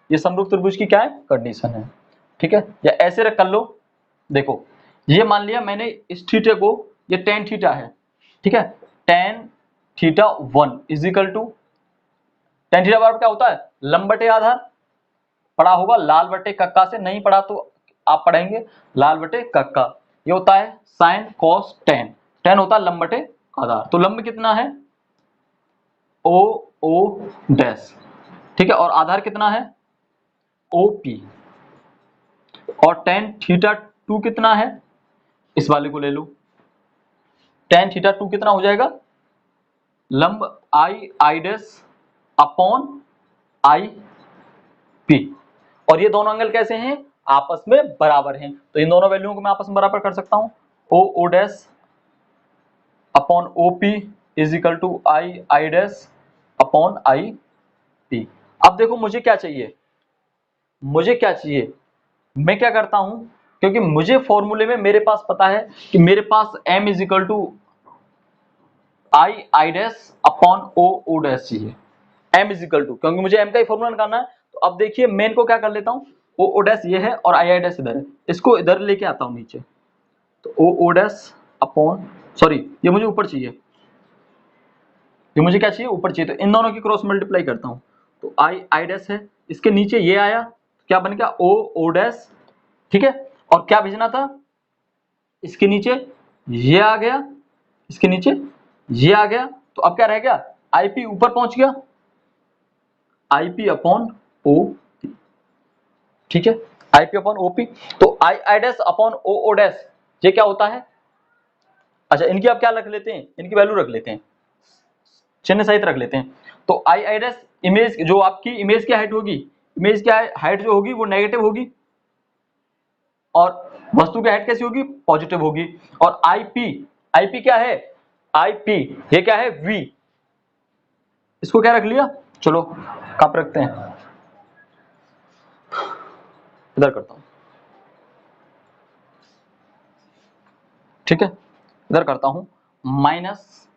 ये समरूप त्रिभुज की क्या है, कंडीशन है, ठीक है। या ऐसे रख कर लो, देखो ये मान लिया मैंने इस थीटा को, ये tan थीटा है, ठीक है, tan theta 1 is equal to, tan theta बराबर क्या होता है, लंब बटे आधार, पढ़ा होगा लाल बटे कक्का से, नहीं पढ़ा तो आप पढ़ेंगे लाल बटे कक्का, ये होता है sin cos tan, tan होता है लंब बटे आधार, तो लंब कितना है O डैश, ठीक है, और आधार कितना है OP, और tan थीटा 2 कितना है, इस वाले को ले लो, tan थीटा 2 कितना हो जाएगा, लंब I डैश अपॉन IP, और ये दोनों एंगल कैसे हैं, आपस में बराबर हैं, तो इन दोनों वैल्यूओं को मैं आपस में बराबर कर सकता हूं, O dash upon OP is equal to I dash upon IP। अब देखो मुझे क्या चाहिए, मुझे क्या चाहिए, मैं क्या करता हूं, क्योंकि मुझे फॉर्मूले में मेरे पास पता है कि मेरे पास M is equal to I dash upon O dash चाहिए, M इज इक्वल टू, क्योंकि मुझे M का ही फॉर्मूला निकालना है। तो अब देखिए मैं इनको क्या कर लेता हूँ, O डैश ये है और I डैश इधर है, इसको इधर लेके आता हूँ नीचे, तो O डैश अपॉन, सॉरी ये मुझे ऊपर चाहिए, ये मुझे क्या चाहिए, ऊपर चाहिए, तो इन दोनों की क्रॉस मल्टीप्लाई करता हूँ, तो I डैश है, इसके नीचे ये आया, क्या बन गया O डैश, ठीक है, और क्या भेजना था, इसके नीचे ये आ गया, इसके नीचे ये आ गया, तो अब क्या रह गया, IP ऊपर पहुंच गया, IP अपॉन OP, ठीक है, IP अपॉन OP, तो I dash upon O dash ये क्या होता है, अच्छा इनकी आप क्या रख लेते हैं, इनकी वैल्यू रख लेते हैं, चिन्ह सहित रख लेते हैं, तो I डैश इमेज, जो आपकी इमेज की हाइट होगी, इमेज की हाइट जो होगी वो नेगेटिव होगी, और वस्तु की हाइट कैसी होगी, पॉजिटिव होगी, और IP क्या है, IP ये क्या है V, इसको क्या रख लिया, चलो कहाँ पे रखते हैं, इधर करता हूं, ठीक है, इधर करता हूं minus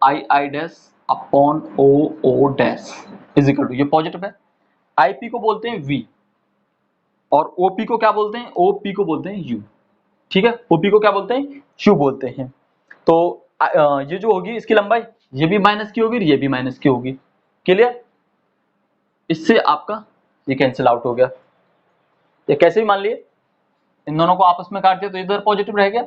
I dash upon O dash is equal to, ये पॉजिटिव है, आईपी को बोलते हैं वी और ओपी को क्या बोलते हैं, ओपी को बोलते हैं यू। ठीक है, ओपी को क्या बोलते हैं, यू बोलते हैं। तो ये जो होगी इसकी लंबाई, ये भी माइनस की होगी, ये भी माइनस की होगी। क्लियर, इससे आपका ये कैंसिल आउट हो गया। ये कैसे भी मान लिए, इन दोनों को आपस में काट दिया तो इधर पॉजिटिव रह गया,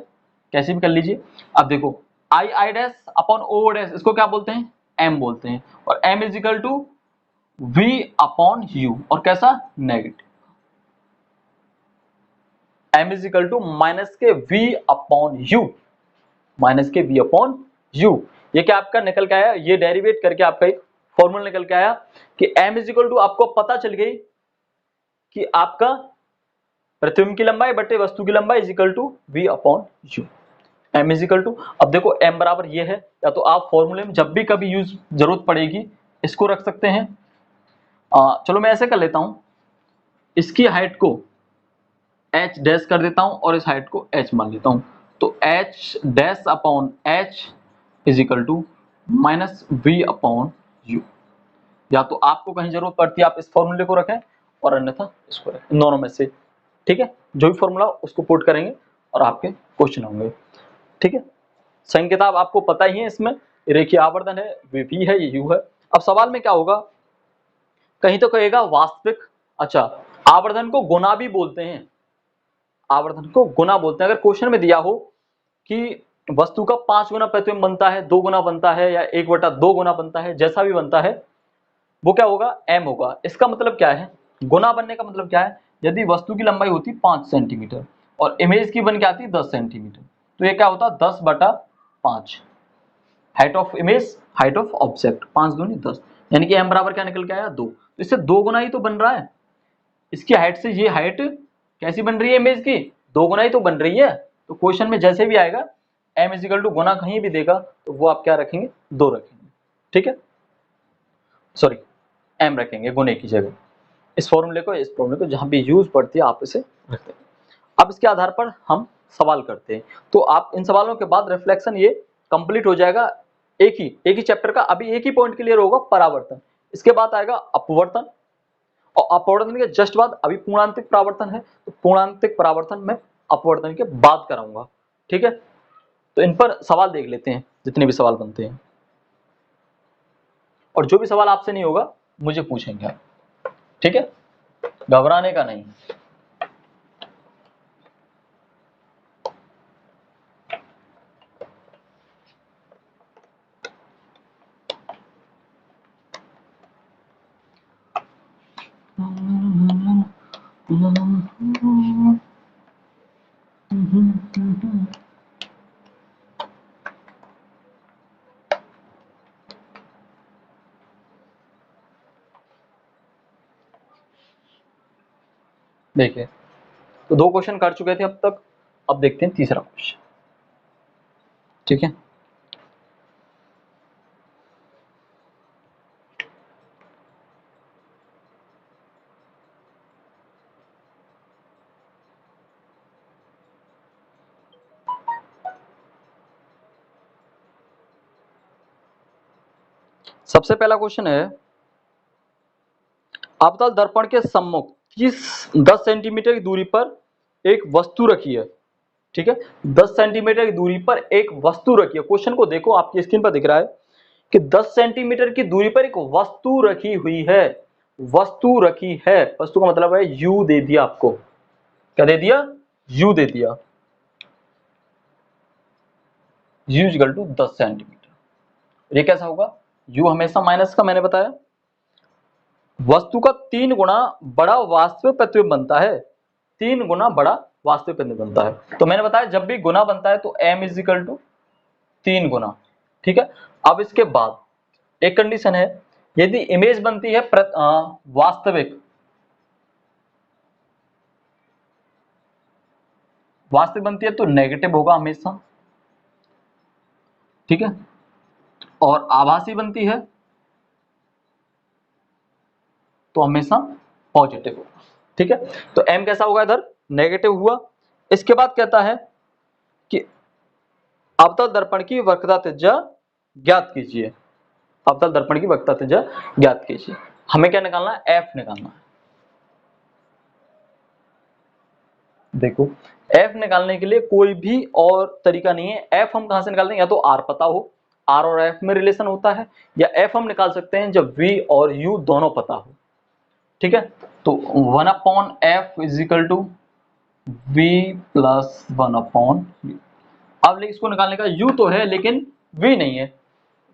कैसे भी कर लीजिए। अब देखो I dash upon O dash, इसको क्या बोलते हैं, एम बोलते हैं, और M is equal to V upon U, और कैसा, negative, M is equal to minus के वी अपॉन यू, माइनस के वी अपॉन यू। ये क्या आपका निकल के आया, ये डेरिवेट करके आपका एक फॉर्मूला निकल के आया कि एम इज इक्वल टू, आपको पता चल गई कि आपका प्रतिबिंब की लंबाई बटे वस्तु की लंबाई is equal to V upon U, M is equal to. अब देखो एम बराबर ये है, या तो आप फॉर्मूले में जब भी कभी यूज जरूरत पड़ेगी इसको रख सकते हैं। चलो मैं ऐसे कर लेता हूं, इसकी हाइट को एच डैश कर देता हूं और इस हाइट को एच मान लेता हूं, तो H dash upon H is equal to minus V upon U. या तो आपको कहीं जरूरत पड़ती है आप इस फॉर्मूले को रखें और अन्यथा इसको रखें, इन दोनों में से। ठीक है, जो भी फॉर्मूला उसको पुट करेंगे और आपके क्वेश्चन होंगे। ठीक है, संघ किताब आपको पता ही है, इसमें रेखीय आवर्धन है, वी है, ये यू है। अब सवाल में क्या होगा, कहीं तो कहेगा वास्तविक, अच्छा आवर्धन को गुना भी बोलते हैं, आवर्धन को गुना बोलते हैं। अगर क्वेश्चन में दिया हो कि वस्तु का 5 गुना प्रतिबिंब बनता है, 2 गुना बनता है, या 1/2 गुना बनता है, जैसा भी बनता है वो क्या होगा, एम होगा। इसका मतलब क्या है, गुना बनने का मतलब क्या है, यदि वस्तु की लंबाई होती 5 सेंटीमीटर और इमेज की बन के आती 10 सेंटीमीटर, तो ये क्या होता 10/5, height of image, height of object, 5 दूनी 10, यानी कि एम बराबर क्या निकल के आया 2। तो इससे 2 गुना ही तो बन रहा है, इसकी हाइट से ये हाइट कैसी बन रही है इमेज की, 2 गुना ही तो बन रही है। तो क्वेश्चन में जैसे भी आएगा एम इज इक्वल टू गुना कहीं भी देगा तो वो आप क्या रखेंगे, 2 रखेंगे। ठीक है, सॉरी एम रखेंगे गुने की जगह। इस फॉर्मूले को जहां भी यूज पड़ती है आप इसे रखते हैं। अब इसके आधार पर हम सवाल करते हैं, तो आप इन सवालों के बाद रिफ्लेक्शन ये कंप्लीट हो जाएगा। एक ही चैप्टर का अभी एक ही पॉइंट क्लियर होगा, परावर्तन। इसके बाद आएगा अपवर्तन, और अपवर्तन के जस्ट बाद अभी पूर्णांतिक परावर्तन है, तो पूर्णांतिक परावर्तन में अपवर्तन के बाद कराऊंगा। ठीक है, तो इन पर सवाल देख लेते हैं, जितने भी सवाल बनते हैं, और जो भी सवाल आपसे नहीं होगा मुझे पूछेंगे आप। ठीक है, घबराने का नहीं। देखिए, तो 2 क्वेश्चन कर चुके थे अब तक, अब देखते हैं तीसरा क्वेश्चन। ठीक है, सबसे पहला क्वेश्चन है, अवतल दर्पण के सम्मुख 10 सेंटीमीटर की दूरी पर एक वस्तु रखी है। ठीक है, 10 सेंटीमीटर की दूरी पर एक वस्तु रखी है। क्वेश्चन को देखो, आपकी स्क्रीन पर दिख रहा है कि 10 सेंटीमीटर की दूरी पर एक वस्तु रखी हुई है, वस्तु रखी है, वस्तु का मतलब है यू दे दिया आपको, क्या दे दिया, यू दे दिया, यू इक्वल टू 10 सेंटीमीटर। ये कैसा होगा, यू हमेशा माइनस का, मैंने बताया वस्तु का 3 गुना बड़ा वास्तविक प्रतिबिंब बनता है, 3 गुना बड़ा वास्तविक प्रतिबिंब बनता है। तो मैंने बताया जब भी गुना बनता है तो m इज इक्वल टू 3 गुना। ठीक है, अब इसके बाद एक कंडीशन है, यदि इमेज बनती है वास्तविक, वास्तविक बनती है तो नेगेटिव होगा हमेशा। ठीक है, और आभासी बनती है तो हमेशा पॉजिटिव होगा। ठीक है, तो m कैसा होगा, इधर नेगेटिव हुआ। इसके बाद कहता है अवतल दर्पण की वक्रता त्रिज्या ज्ञात कीजिए। अवतल दर्पण की वक्रता त्रिज्या ज्ञात कीजिए। हमें क्या निकालना है? एफ निकालना है। देखो एफ निकालने के लिए कोई भी और तरीका नहीं है। एफ हम कहां से निकालते हैं? या तो आर पता हो, आर और एफ में रिलेशन होता है, या एफ हम निकाल सकते हैं जब वी और यू दोनों पता हो। ठीक है, तो 1/f is equal to V plus 1/u। अब लेकिन इसको निकालने का u तो है लेकिन v नहीं है,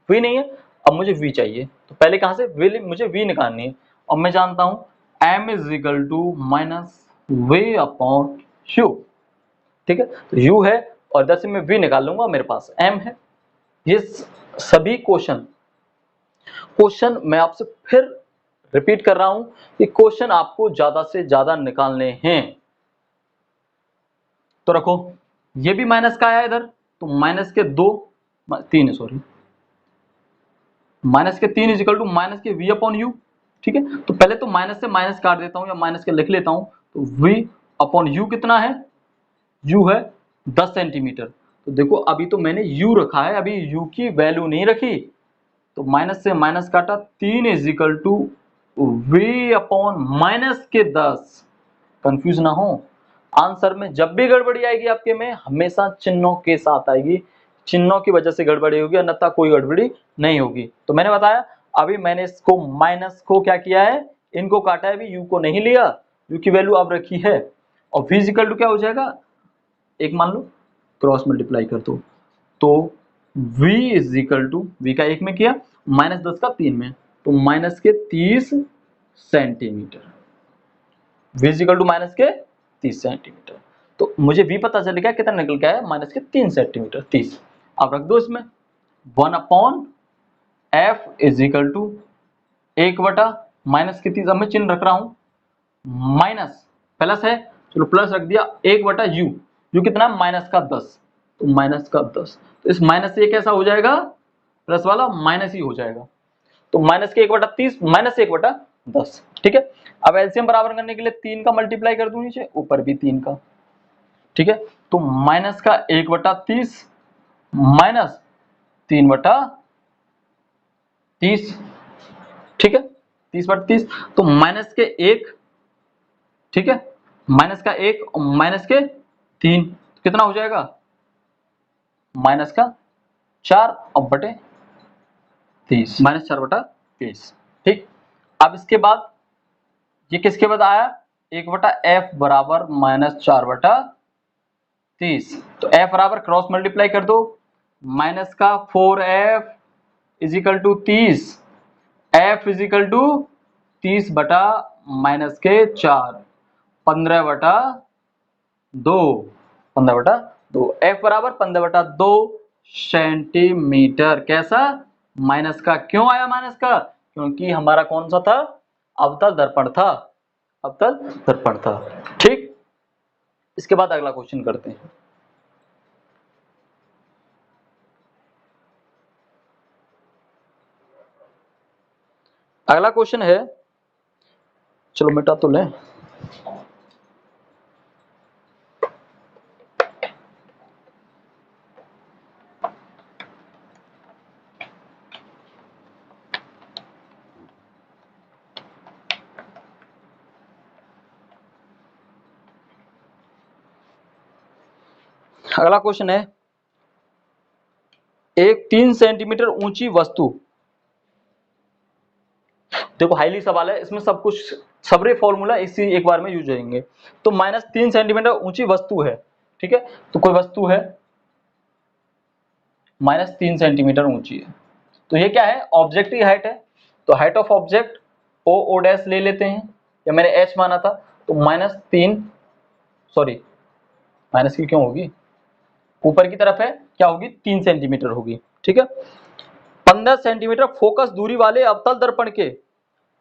v नहीं है। अब मुझे v चाहिए, तो पहले कहां से मुझे v निकालनी है। और मैं जानता हूं m is equal to minus V upon u। ठीक है, तो u है और इधर से मैं v निकाल लूंगा, मेरे पास m है। ये सभी क्वेश्चन मैं आपसे फिर रिपीट कर रहा हूं कि क्वेश्चन आपको ज्यादा से ज्यादा निकालने हैं। तो रखो, ये भी माइनस का आया इधर, तो माइनस के 3 है, सॉरी, माइनस के 3 इज इक्वल टू माइनस के v अपॉन यू। ठीक है, तो पहले तो माइनस से माइनस काट देता हूं या माइनस के लिख लेता हूं। तो v अपॉन यू कितना है? u है 10 सेंटीमीटर। तो देखो अभी तो मैंने u रखा है, अभी u की वैल्यू नहीं रखी। तो माइनस से माइनस काटा, 3 is equal to v upon minus के 10। कंफ्यूज ना हो, आंसर में जब भी गड़बड़ी आएगी आपके में हमेशा चिन्हों के साथ आएगी। चिन्हों की वजह से गड़बड़ी होगी, अन्यथा कोई गड़बड़ी नहीं होगी। तो मैंने बताया अभी मैंने इसको माइनस को क्या किया है, इनको काटा है, अभी यू को नहीं लिया, यू की वैल्यू अब रखी है। और v इक्वल टू क्या हो जाएगा, एक मान लो क्रॉस मल्टीप्लाई कर दो, तो v is equal to v का 1 में किया, माइनस 10 का 3 में, तो माइनस के 30 centimetre. v is equal to minus के 30 सेंटीमीटर। तो मुझे v पता चल गया कितना निकल के आया, माइनस के 3 सेंटीमीटर 30। अब रख दो इसमें 1/f is equal to 1 minus के 30। अब मैं चिन्ह रख रहा हूं, माइनस प्लस है, चलो प्लस रख दिया, 1/u। u कितना? माइनस का 10, तो माइनस का 10। तो इस माइनस से कैसा हो जाएगा, प्लस वाला माइनस ही हो जाएगा। तो माइनस के 1/30 माइनस 1/10। ठीक है, अब एलसीएम बराबर करने के लिए 3 का मल्टीप्लाई कर दूं, नीचे ऊपर भी 3 का। ठीक है, तो माइनस का 1/30 माइनस 3/30। ठीक है, 30/30, तो माइनस के 1, ठीक है, माइनस का 1 और माइनस के 3 कितना हो जाएगा, माइनस का 4 और बटे 30, माइनस 4/30। ठीक, अब इसके बाद ये किसके बाद आया, 1/f बराबर माइनस 4/30। तो f बराबर क्रॉस मल्टीप्लाई कर दो, माइनस का 4f is equal to 30, f is equal to 30 बटा माइनस के 4, 15/2, 15/2, f बराबर 15/2 सेंटीमीटर। कैसा, माइनस का। क्यों आया माइनस का, क्योंकि हमारा कौन सा था, अवतल दर्पण था, अवतल दर्पण था। ठीक, इसके बाद अगला क्वेश्चन करते हैं। अगला क्वेश्चन है, चलो मिटा तो लें, अगला क्वेश्चन है, एक 3 सेंटीमीटर ऊंची वस्तु, देखो हाईली सवाल है, इसमें सब कुछ सबरे फॉर्मूला इसी एक बार में यूज होंगे। तो -3 सेंटीमीटर ऊंची वस्तु है, ठीक है, तो कोई वस्तु है -3 सेंटीमीटर ऊंची है, तो ये क्या है, ऑब्जेक्ट की हाइट है। तो height of object O dash ले लेते हैं, या मैंने एच माना था, तो -3, सॉरी माइनस की क्यों होगी, ऊपर की तरफ है, क्या होगी, 3 सेंटीमीटर होगी। ठीक है, 15 सेंटीमीटर फोकस दूरी वाले अवतल दर्पण के,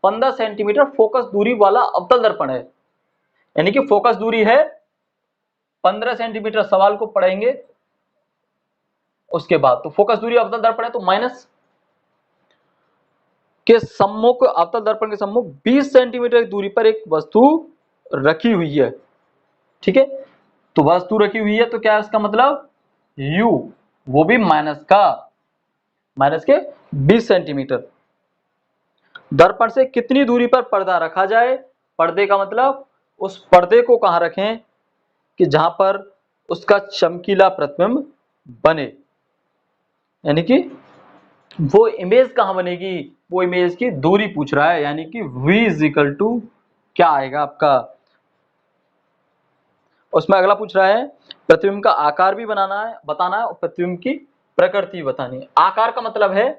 15 सेंटीमीटर फोकस दूरी वाला अवतल दर्पण है, यानी कि फोकस दूरी है 15 सेंटीमीटर। सवाल को पढ़ेंगे उसके बाद। तो फोकस दूरी अवतल दर्पण है, तो माइनस के सम्मुख, अवतल दर्पण के सम्मुख 20 सेंटीमीटर की दूरी पर एक वस्तु रखी हुई है। ठीक है, तो वस्तु रखी हुई है, तो क्या है उसका मतलब, u वो भी माइनस के 20 सेंटीमीटर। दर्पण से कितनी दूरी पर पर्दा रखा जाए? पर्दे का मतलब उस पर्दे को कहाँ रखें कि जहां पर उसका चमकीला प्रतिबिंब बने, यानी कि वो इमेज कहाँ बनेगी, वो इमेज की दूरी पूछ रहा है, यानी कि v इज इक्वल टू क्या आएगा आपका। उसमें अगला पूछ रहा है प्रतिबिंब का आकार भी बताना है और प्रतिबिंब की प्रकृति बतानी है। आकार का मतलब है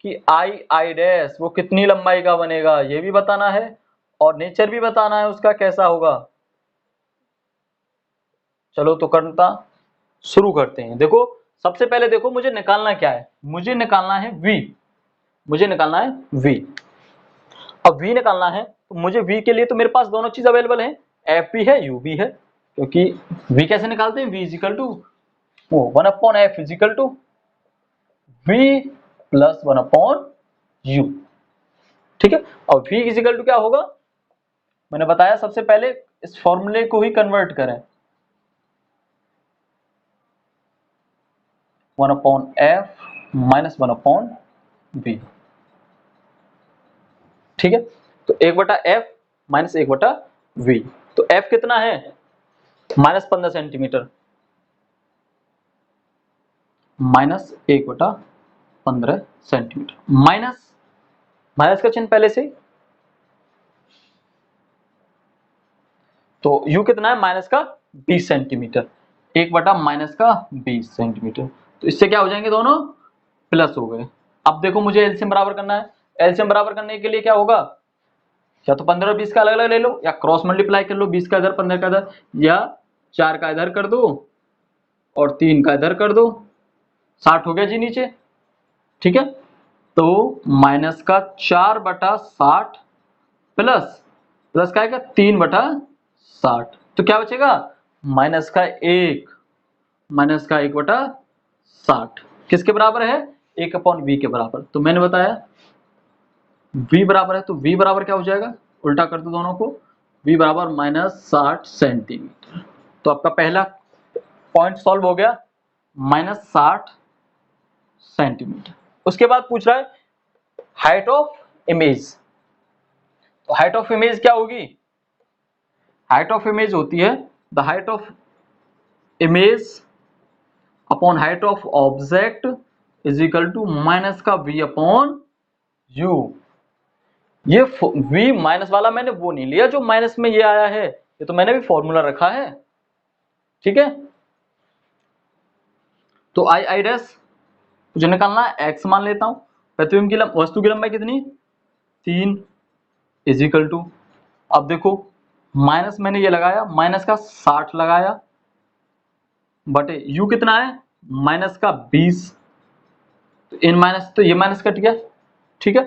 कि आई डैश वो कितनी लंबाई का बनेगा ये भी बताना है, और नेचर भी बताना है उसका कैसा होगा। चलो तो करना शुरू करते हैं। देखो सबसे पहले देखो मुझे निकालना क्या है, मुझे निकालना है v, मुझे निकालना है v। अब v निकालना है तो मुझे v के लिए तो मेरे पास दोनों चीज अवेलेबल है, एफ भी है यू भी है, क्योंकि v कैसे निकालते हैं, v is equal to 1/f is equal to v plus 1/u। ठीक है, और v इजिकल टू क्या होगा, मैंने बताया सबसे पहले इस फॉर्मूले को ही कन्वर्ट करें, 1/f माइनस 1/v। ठीक है, तो 1/f माइनस 1/v, तो f कितना है -15 सेंटीमीटर, -1/15 सेंटीमीटर, माइनस का चिन्ह पहले से, तो u कितना है माइनस का 20 सेंटीमीटर, 1/-20 सेंटीमीटर, तो इससे क्या हो जाएंगे दोनों प्लस हो गए। अब देखो मुझे एलसीएम बराबर करना है, एलसीएम बराबर करने के लिए क्या होगा, या तो 15 और 20 का अलग अलग ले लो, या क्रॉस मल्टीप्लाई कर लो, 20 का इधर 15 का इधर, या 4 का इधर कर दो और 3 का इधर कर दो, 60 हो गया जी नीचे। ठीक है, तो माइनस का 4/60 प्लस प्लस का आएगा 3/60, तो क्या बचेगा माइनस का 1/60 किसके बराबर है, 1/v के बराबर। तो मैंने बताया v बराबर है, तो v बराबर क्या हो जाएगा, उल्टा कर दो दोनों को, v बराबर -60 सेंटीमीटर। तो आपका पहला पॉइंट सॉल्व हो गया, -60 सेंटीमीटर। उसके बाद पूछ रहा है हाइट ऑफ इमेज, तो हाइट ऑफ इमेज क्या होगी, हाइट ऑफ इमेज होती है the height of image upon height of object is equal to minus का v अपॉन u। ये v माइनस वाला मैंने वो नहीं लिया जो माइनस में ये आया है, ये तो मैंने भी फॉर्मूला रखा है। ठीक है, तो आई डैश मुझे निकालना है, x मान लेता हूं, प्रतिबिंब की वस्तु की लंबाई कितनी 3 इज इक्वल टू, अब देखो माइनस मैंने ये लगाया, माइनस का 60 लगाया बटे u कितना है माइनस का 20, तो इन माइनस तो ये माइनस कट गया। ठीक है,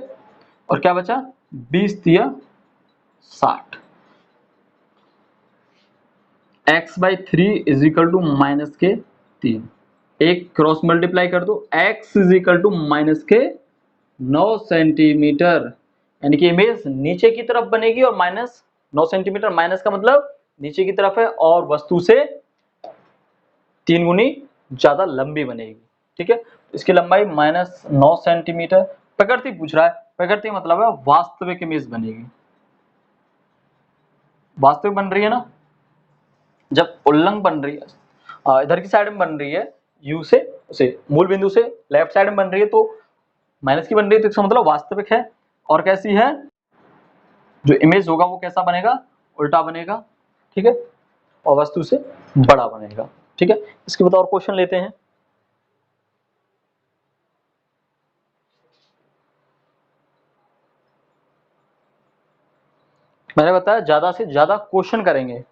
और क्या बचा 20 दिया 60, x/3 is equal to minus के 3, एक क्रॉस मल्टीप्लाई कर दो, x is equal to minus के 9 सेंटीमीटर, यानी कि इमेज नीचे की तरफ बनेगी, और -9 सेंटीमीटर माइनस का मतलब नीचे की तरफ है, और वस्तु से 3 गुनी ज्यादा लंबी बनेगी। ठीक है, इसकी लंबाई -9 सेंटीमीटर। प्रकृति पूछ रहा है, प्रकृति मतलब है वास्तविक इमेज बनेगी, वास्तविक बन रही है ना, जब उल्लंघ बन रही है इधर की साइड में बन रही है, u से मूल बिंदु से लेफ्ट साइड में बन रही है, तो माइनस की बन रही है, तो इसका मतलब वास्तविक है। और कैसी है, जो इमेज होगा वो कैसा बनेगा, उल्टा बनेगा। ठीक है, और वस्तु से बड़ा बनेगा। ठीक है, इसके बाद और क्वेश्चन लेते हैं। मैंने बताया ज्यादा से ज्यादा क्वेश्चन करेंगे।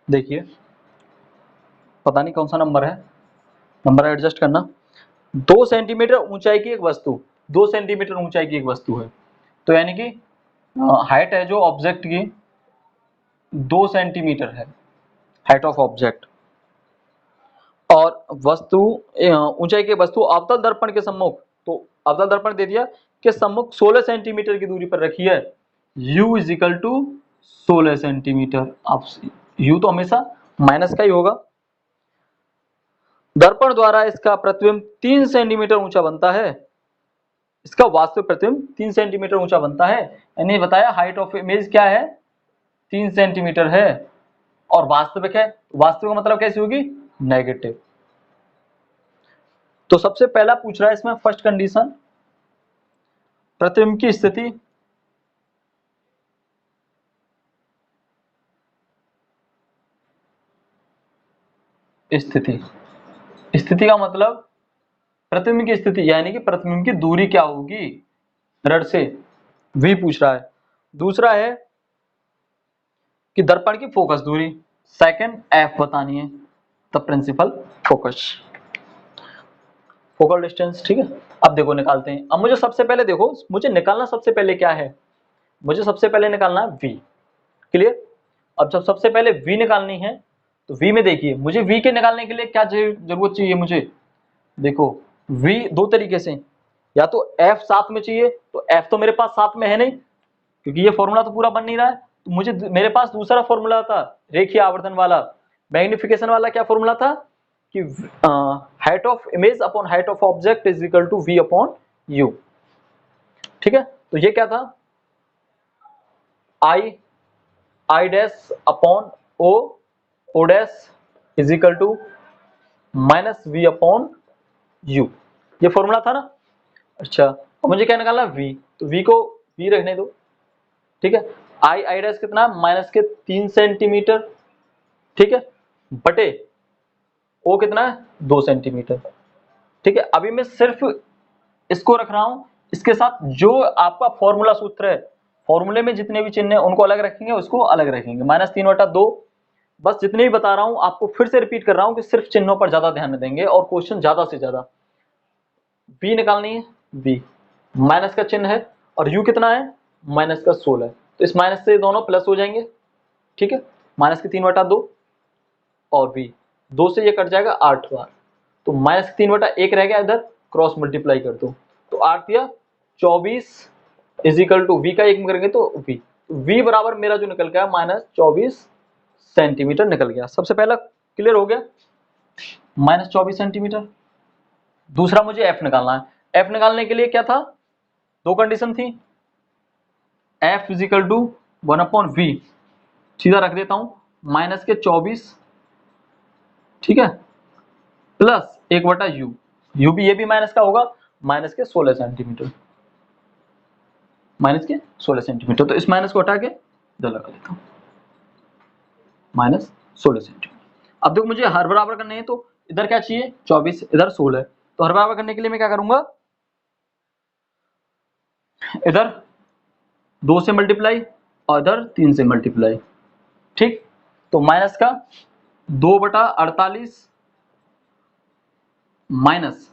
देखिए पता नहीं कौन सा नंबर है, नंबर एडजस्ट करना। 2 सेंटीमीटर ऊंचाई की एक वस्तु, 2 सेंटीमीटर ऊंचाई की एक वस्तु है, तो यानी कि हाइट है जो ऑब्जेक्ट की 2 सेंटीमीटर है, हाइट ऑफ ऑब्जेक्ट, और वस्तु ऊंचाई की वस्तु अवतल दर्पण के सम्मुख, तो अवतल दर्पण दे दिया कि सम्मुख 16 सेंटीमीटर की दूरी पर रखी है, u is equal to 16 centimetre. आप u तो हमेशा माइनस का ही होगा। दर्पण द्वारा इसका प्रतिबिंब 3 सेंटीमीटर ऊंचा बनता है, इसका वास्तविक प्रतिबिंब 3 सेंटीमीटर ऊंचा बनता है, यानी बताया हाइट ऑफ इमेज क्या है 3 सेंटीमीटर है, और वास्तविक है, वास्तविक मतलब कैसी होगी नेगेटिव। तो सबसे पहला पूछ रहा है इसमें फर्स्ट कंडीशन, प्रतिबिंब की स्थिति, स्थिति का मतलब प्रतिबिंब की स्थिति यानी कि प्रतिबिंब की दूरी क्या होगी रड से, वी पूछ रहा है। दूसरा है कि दर्पण की फोकस दूरी, सेकंड एफ बतानी है, the principal focus, focal distance. ठीक है, अब देखो निकालते हैं। अब मुझे सबसे पहले देखो, मुझे निकालना सबसे पहले क्या है, मुझे सबसे पहले निकालना है v, क्लियर। अब जब सबसे पहले v निकालनी है तो v में देखिए मुझे v के निकालने के लिए क्या जरूरत चाहिए मुझे, देखो v दो तरीके से, या तो f साथ में चाहिए, तो f तो मेरे पास साथ में है नहीं क्योंकि ये फॉर्मूला तो पूरा बन नहीं रहा है, तो मुझे मेरे पास दूसरा फॉर्मूला था रेखीय आवर्धन वाला, मैग्निफिकेशन वाला, क्या फॉर्मूला था कि height of image upon height of object is equal to v upon u। ठीक है, तो ये क्या था I dash upon o dash is equal to minus v upon u, ये फॉर्मूला था ना। अच्छा, अब मुझे क्या निकालना v, तो v को v रखने दो। ठीक है, I डैश कितना माइनस के 3 सेंटीमीटर, ठीक है, बटे o कितना है 2 सेंटीमीटर। ठीक है, अभी मैं सिर्फ इसको रख रहा हूं, इसके साथ जो आपका फॉर्मूला सूत्र है, फॉर्मूले में जितने भी चिन्ह है उनको अलग रखेंगे, उसको अलग रखेंगे, -3/2। बस जितने भी बता रहा हूं आपको फिर से रिपीट कर रहा हूं कि सिर्फ चिन्हों पर ज्यादा ध्यान देंगे और क्वेश्चन ज्यादा से ज्यादा। v निकालनी है, v माइनस का चिन्ह है और u कितना है -16, तो इस माइनस से दोनों प्लस हो जाएंगे। ठीक है, -3/2 और v 2 से ये कट जाएगा 8 बार, तो -3/1 रह गया, इधर क्रॉस मल्टीप्लाई कर दो, तो 8 या 24 इज इक्वल टू v का 1 में करेंगे तो v बराबर मेरा जो निकल गया -24 सेंटीमीटर निकल गया। सबसे पहला क्लियर हो गया, -24 सेंटीमीटर। दूसरा मुझे f निकालना है, f निकालने के लिए क्या था, दो कंडीशन थी, f is equal to 1/v, सीधा रख देता हूं -24, ठीक है, प्लस 1/u, u भी ये भी माइनस का होगा, -16 सेंटीमीटर, -16 सेंटीमीटर, तो इस माइनस को हटा के इधर लगा देता हूं -16 सेंटीमीटर। अब देखो मुझे हर बराबर करने हैं, तो इधर क्या चाहिए 24, इधर 16, तो हर बराबर करने के लिए मैं क्या करूंगा, इधर 2 से मल्टीप्लाई और इधर 3 से मल्टीप्लाई। ठीक, तो माइनस का 2/48 माइनस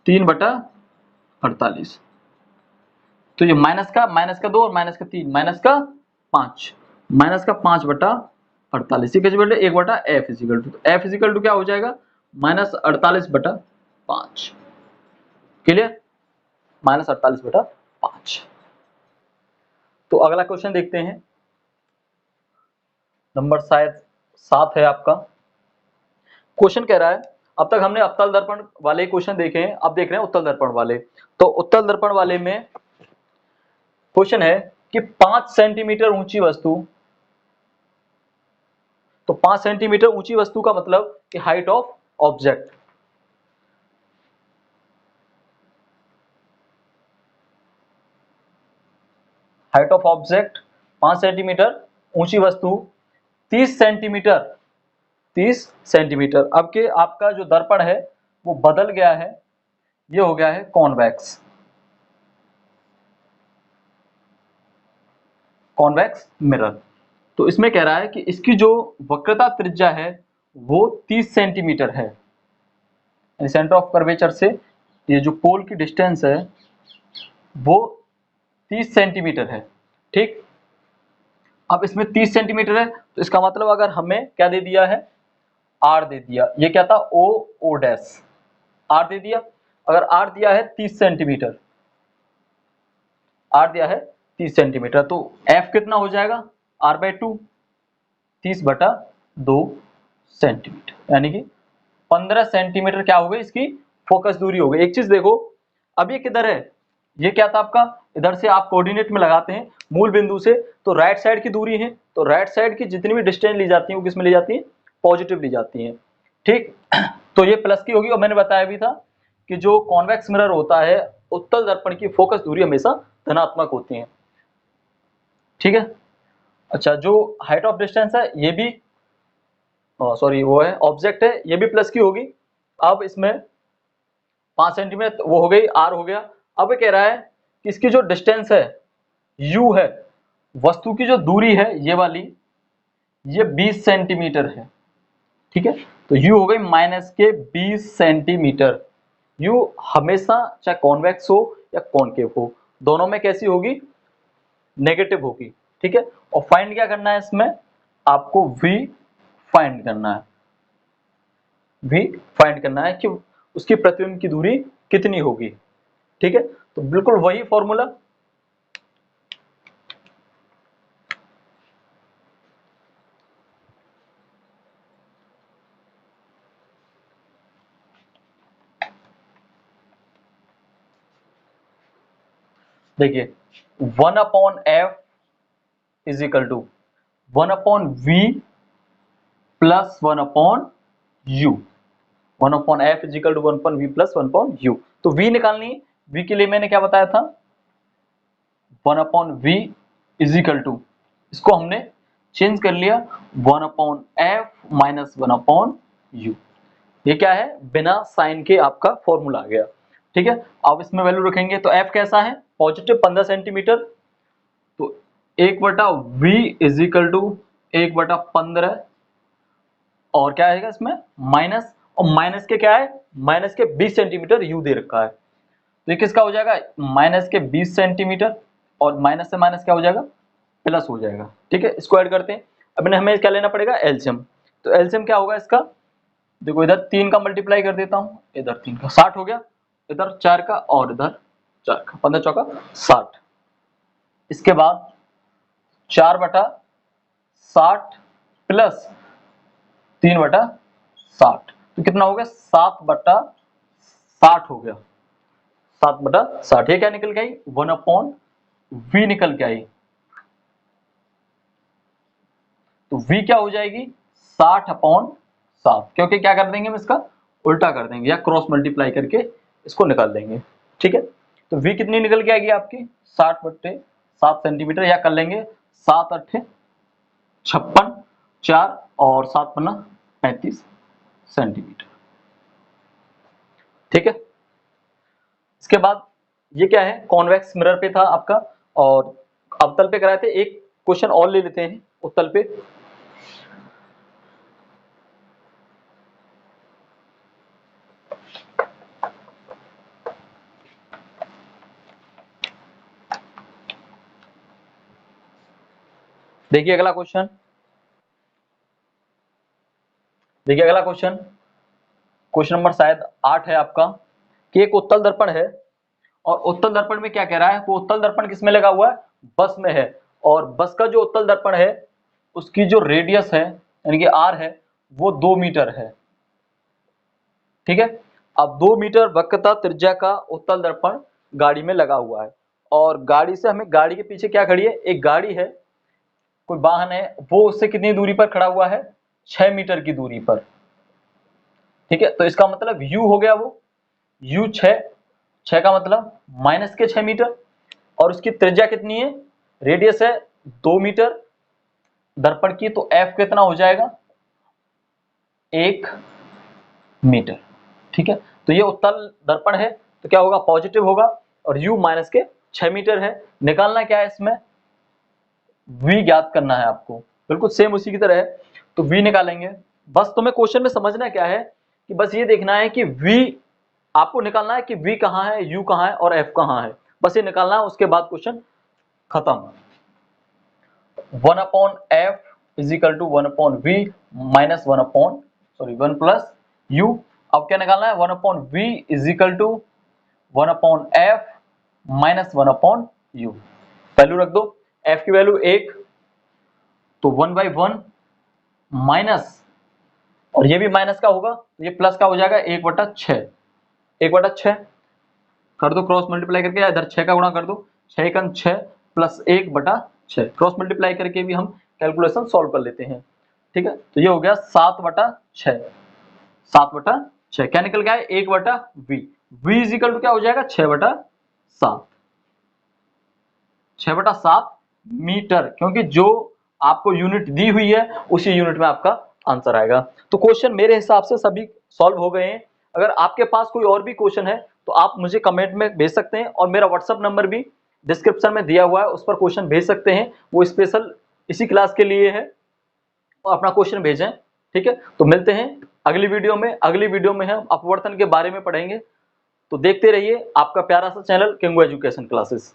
3/48, तो ये माइनस का 2 और -3 -5, -5/48, ये कैसे बेटे 1/f is equal to, f is equal to क्या हो जाएगा -48/5, क्लियर, -48/5। तो अगला क्वेश्चन देखते हैं, नंबर शायद 7 है आपका। क्वेश्चन कह रहा है, अब तक हमने अवतल दर्पण वाले क्वेश्चन देखे हैं, अब देख रहे हैं उत्तल दर्पण वाले। तो उत्तल दर्पण वाले में क्वेश्चन है कि 5 सेंटीमीटर ऊंची वस्तु, तो 5 सेंटीमीटर ऊंची वस्तु का मतलब कि height of object, height of object 5 centimetre, ऊंची वस्तु 30 सेंटीमीटर, 30 सेंटीमीटर। अब के आपका जो दर्पण है वो बदल गया है, ये हो गया है कॉन्वेक्स, कॉन्वेक्स मिरर। तो इसमें कह रहा है कि इसकी जो वक्रता त्रिज्या है वो 30 सेंटीमीटर है, सेंटर ऑफ कर्वेचर से ये जो पोल की डिस्टेंस है वो 30 सेंटीमीटर है। ठीक, अब इसमें 30 सेंटीमीटर है तो इसका मतलब अगर हमें क्या दे दिया है, आर दे दिया, ये क्या था, ओ डैश, आर दे दिया। अगर आर दिया है 30 सेंटीमीटर, आर दिया है 30 सेंटीमीटर, तो एफ कितना हो जाएगा, आर बाई 2, 30/2 सेंटीमीटर, यानी कि 15 सेंटीमीटर क्या हो गई इसकी फोकस दूरी हो गई। एक चीज देखो, अब ये किधर है, ये क्या था आपका, इधर से आप कोऑर्डिनेट में लगाते हैं मूल बिंदु से, तो राइट साइड की दूरी है, तो राइट साइड की जितनी भी डिस्टेंस ली जाती है वो किस में ली जाती है, पॉजिटिव ली जाती है। ठीक, तो ये प्लस की होगी। और मैंने बताया भी था कि जो कॉन्वेक्स मिरर होता है उत्तल दर्पण की फोकस दूरी हमेशा धनात्मक होती है। ठीक है, अच्छा, जो हाइट ऑफ डिस्टेंस है ये भी सॉरी वो है ऑब्जेक्ट है, ये भी प्लस की होगी। अब इसमें 5 सेंटीमीटर वो हो गई, आर हो गया। अब ये कह रहा है कि इसकी जो डिस्टेंस है यू है, वस्तु की जो दूरी है ये वाली, ये 20 सेंटीमीटर है। ठीक है, तो यू हो गई माइनस के 20 सेंटीमीटर। यू हमेशा चाहे कॉन्वेक्स हो या कॉनकेव हो, दोनों में कैसी होगी, नेगेटिव होगी। ठीक है, और फाइंड क्या करना है इसमें, आपको v फाइंड करना है, v फाइंड करना है कि उसकी प्रतिबिंब की दूरी कितनी होगी। ठीक है, तो बिल्कुल वही फॉर्मूला, देखिए 1/f is equal to 1/v plus 1/u, 1/f is equal to 1/v plus 1/u। तो v निकालनी है, v के लिए मैंने क्या बताया था, 1/v इज इक्वल टू, इसको हमने चेंज कर लिया 1/f माइनस 1/u। ये क्या है, बिना साइन के आपका फॉर्मूला आ गया। ठीक है, अब इसमें वैल्यू रखेंगे तो f कैसा है, पॉजिटिव 15 सेंटीमीटर, तो 1/v इज इक्वल टू 1/15, और क्या आएगा इसमें माइनस, और माइनस के क्या है, माइनस के 20 सेंटीमीटर u दे रखा है, तो ये किसका हो जाएगा, माइनस के 20 सेंटीमीटर, और माइनस से माइनस क्या हो जाएगा, प्लस हो जाएगा। ठीक है, इसको ऐड करते हैं। अब हमें क्या लेना पड़ेगा, एलसीएम। तो एलसीएम क्या होगा इसका, देखो इधर 3 का मल्टीप्लाई कर देता हूँ, इधर 3 का 60 हो गया, इधर 4 का और इधर 4 का, 15 चौका 60। इसके बाद 4/60 प्लस 3/60, तो कितना हो गया, 7/60 हो गया, 7/60। ये क्या निकल के आई, 1/v निकल के आई, तो v क्या हो जाएगी, 60/7, क्योंकि क्या कर देंगे हम इसका उल्टा कर देंगे या क्रॉस मल्टीप्लाई करके इसको निकाल देंगे। ठीक है, तो v कितनी निकल के आएगी आपकी, 60/7 सेंटीमीटर, या कर लेंगे 7 8 56, 4 और 7 पन्ना 35 सेंटीमीटर। ठीक है, इसके बाद ये क्या है, कॉन्वेक्स मिरर पे था आपका, और अवतल पे कराए थे। एक क्वेश्चन और ले लेते हैं उत्तल पे। देखिए अगला क्वेश्चन, देखिए अगला क्वेश्चन, क्वेश्चन नंबर शायद 8 है आपका, कि एक उत्तल दर्पण है, और उत्तल दर्पण में क्या कह रहा है, वो उत्तल दर्पण किसमें लगा हुआ है, बस में है, और बस का जो उत्तल दर्पण है उसकी जो रेडियस है यानी कि आर है वो 2 मीटर है। ठीक है, अब 2 मीटर वक्रता त्रिज्या का उत्तल दर्पण गाड़ी में लगा हुआ है, और गाड़ी से हमें, गाड़ी के पीछे क्या खड़ी है, एक गाड़ी है, कोई वाहन है, वो उससे कितनी दूरी पर खड़ा हुआ है, 6 मीटर की दूरी पर। ठीक है, तो इसका मतलब u हो गया, वो u 6 का मतलब माइनस के 6 मीटर, और उसकी त्रिज्या कितनी है, रेडियस है 2 मीटर दर्पण की, तो f कितना हो जाएगा, 1 मीटर। ठीक है, तो ये उत्तल दर्पण है, तो क्या होगा, पॉजिटिव होगा, और u माइनस के 6 मीटर है। निकालना क्या है इसमें, v ज्ञात करना है आपको, बिल्कुल सेम उसी की तरह है, तो v निकालेंगे। बस तुम्हें क्वेश्चन में समझना क्या है कि बस ये देखना है कि v आपको निकालना है कि v कहाँ है, u कहाँ है और f कहाँ है, बस ये निकालना है। उसके बाद क्वेश्चन खत्म। 1/f is equal to 1/v minus 1 plus u। अब क्या निकालना है, 1/v is equal to 1/f minus 1/u। Value रख दो, f की वैल्यू 1 तो 1/1 माइनस, और ये भी माइनस का होगा तो ये प्लस का हो जाएगा 1/6। 1/6 कर दो क्रॉस मल्टीप्लाई करके, इधर 6 का गुणा कर दो, 6 एकम 6 प्लस 1/6 क्रॉस मल्टीप्लाई करके भी हम कैलकुलेशन सॉल्व कर लेते हैं। ठीक है, तो ये हो गया 7/6। 7/6 क्या निकल गया है, 1/v। v is equal to क्या हो जाएगा, 6/7। 6/7 मीटर, क्योंकि जो आपको यूनिट दी हुई है उसी यूनिट में आपका आंसर आएगा। तो क्वेश्चन मेरे हिसाब से सभी सॉल्व हो गए हैं। अगर आपके पास कोई और भी क्वेश्चन है तो आप मुझे कमेंट में भेज सकते हैं, और मेरा व्हाट्सएप नंबर भी डिस्क्रिप्शन में दिया हुआ है, उस पर क्वेश्चन भेज सकते हैं, वो स्पेशल इसी क्लास के लिए है। और अपना क्वेश्चन भेजें। ठीक है, तो मिलते हैं अगली वीडियो में। अगली वीडियो में हम अपवर्तन के बारे में पढ़ेंगे। तो देखते रहिए आपका प्यारा सा चैनल किंगो एजुकेशन क्लासेस।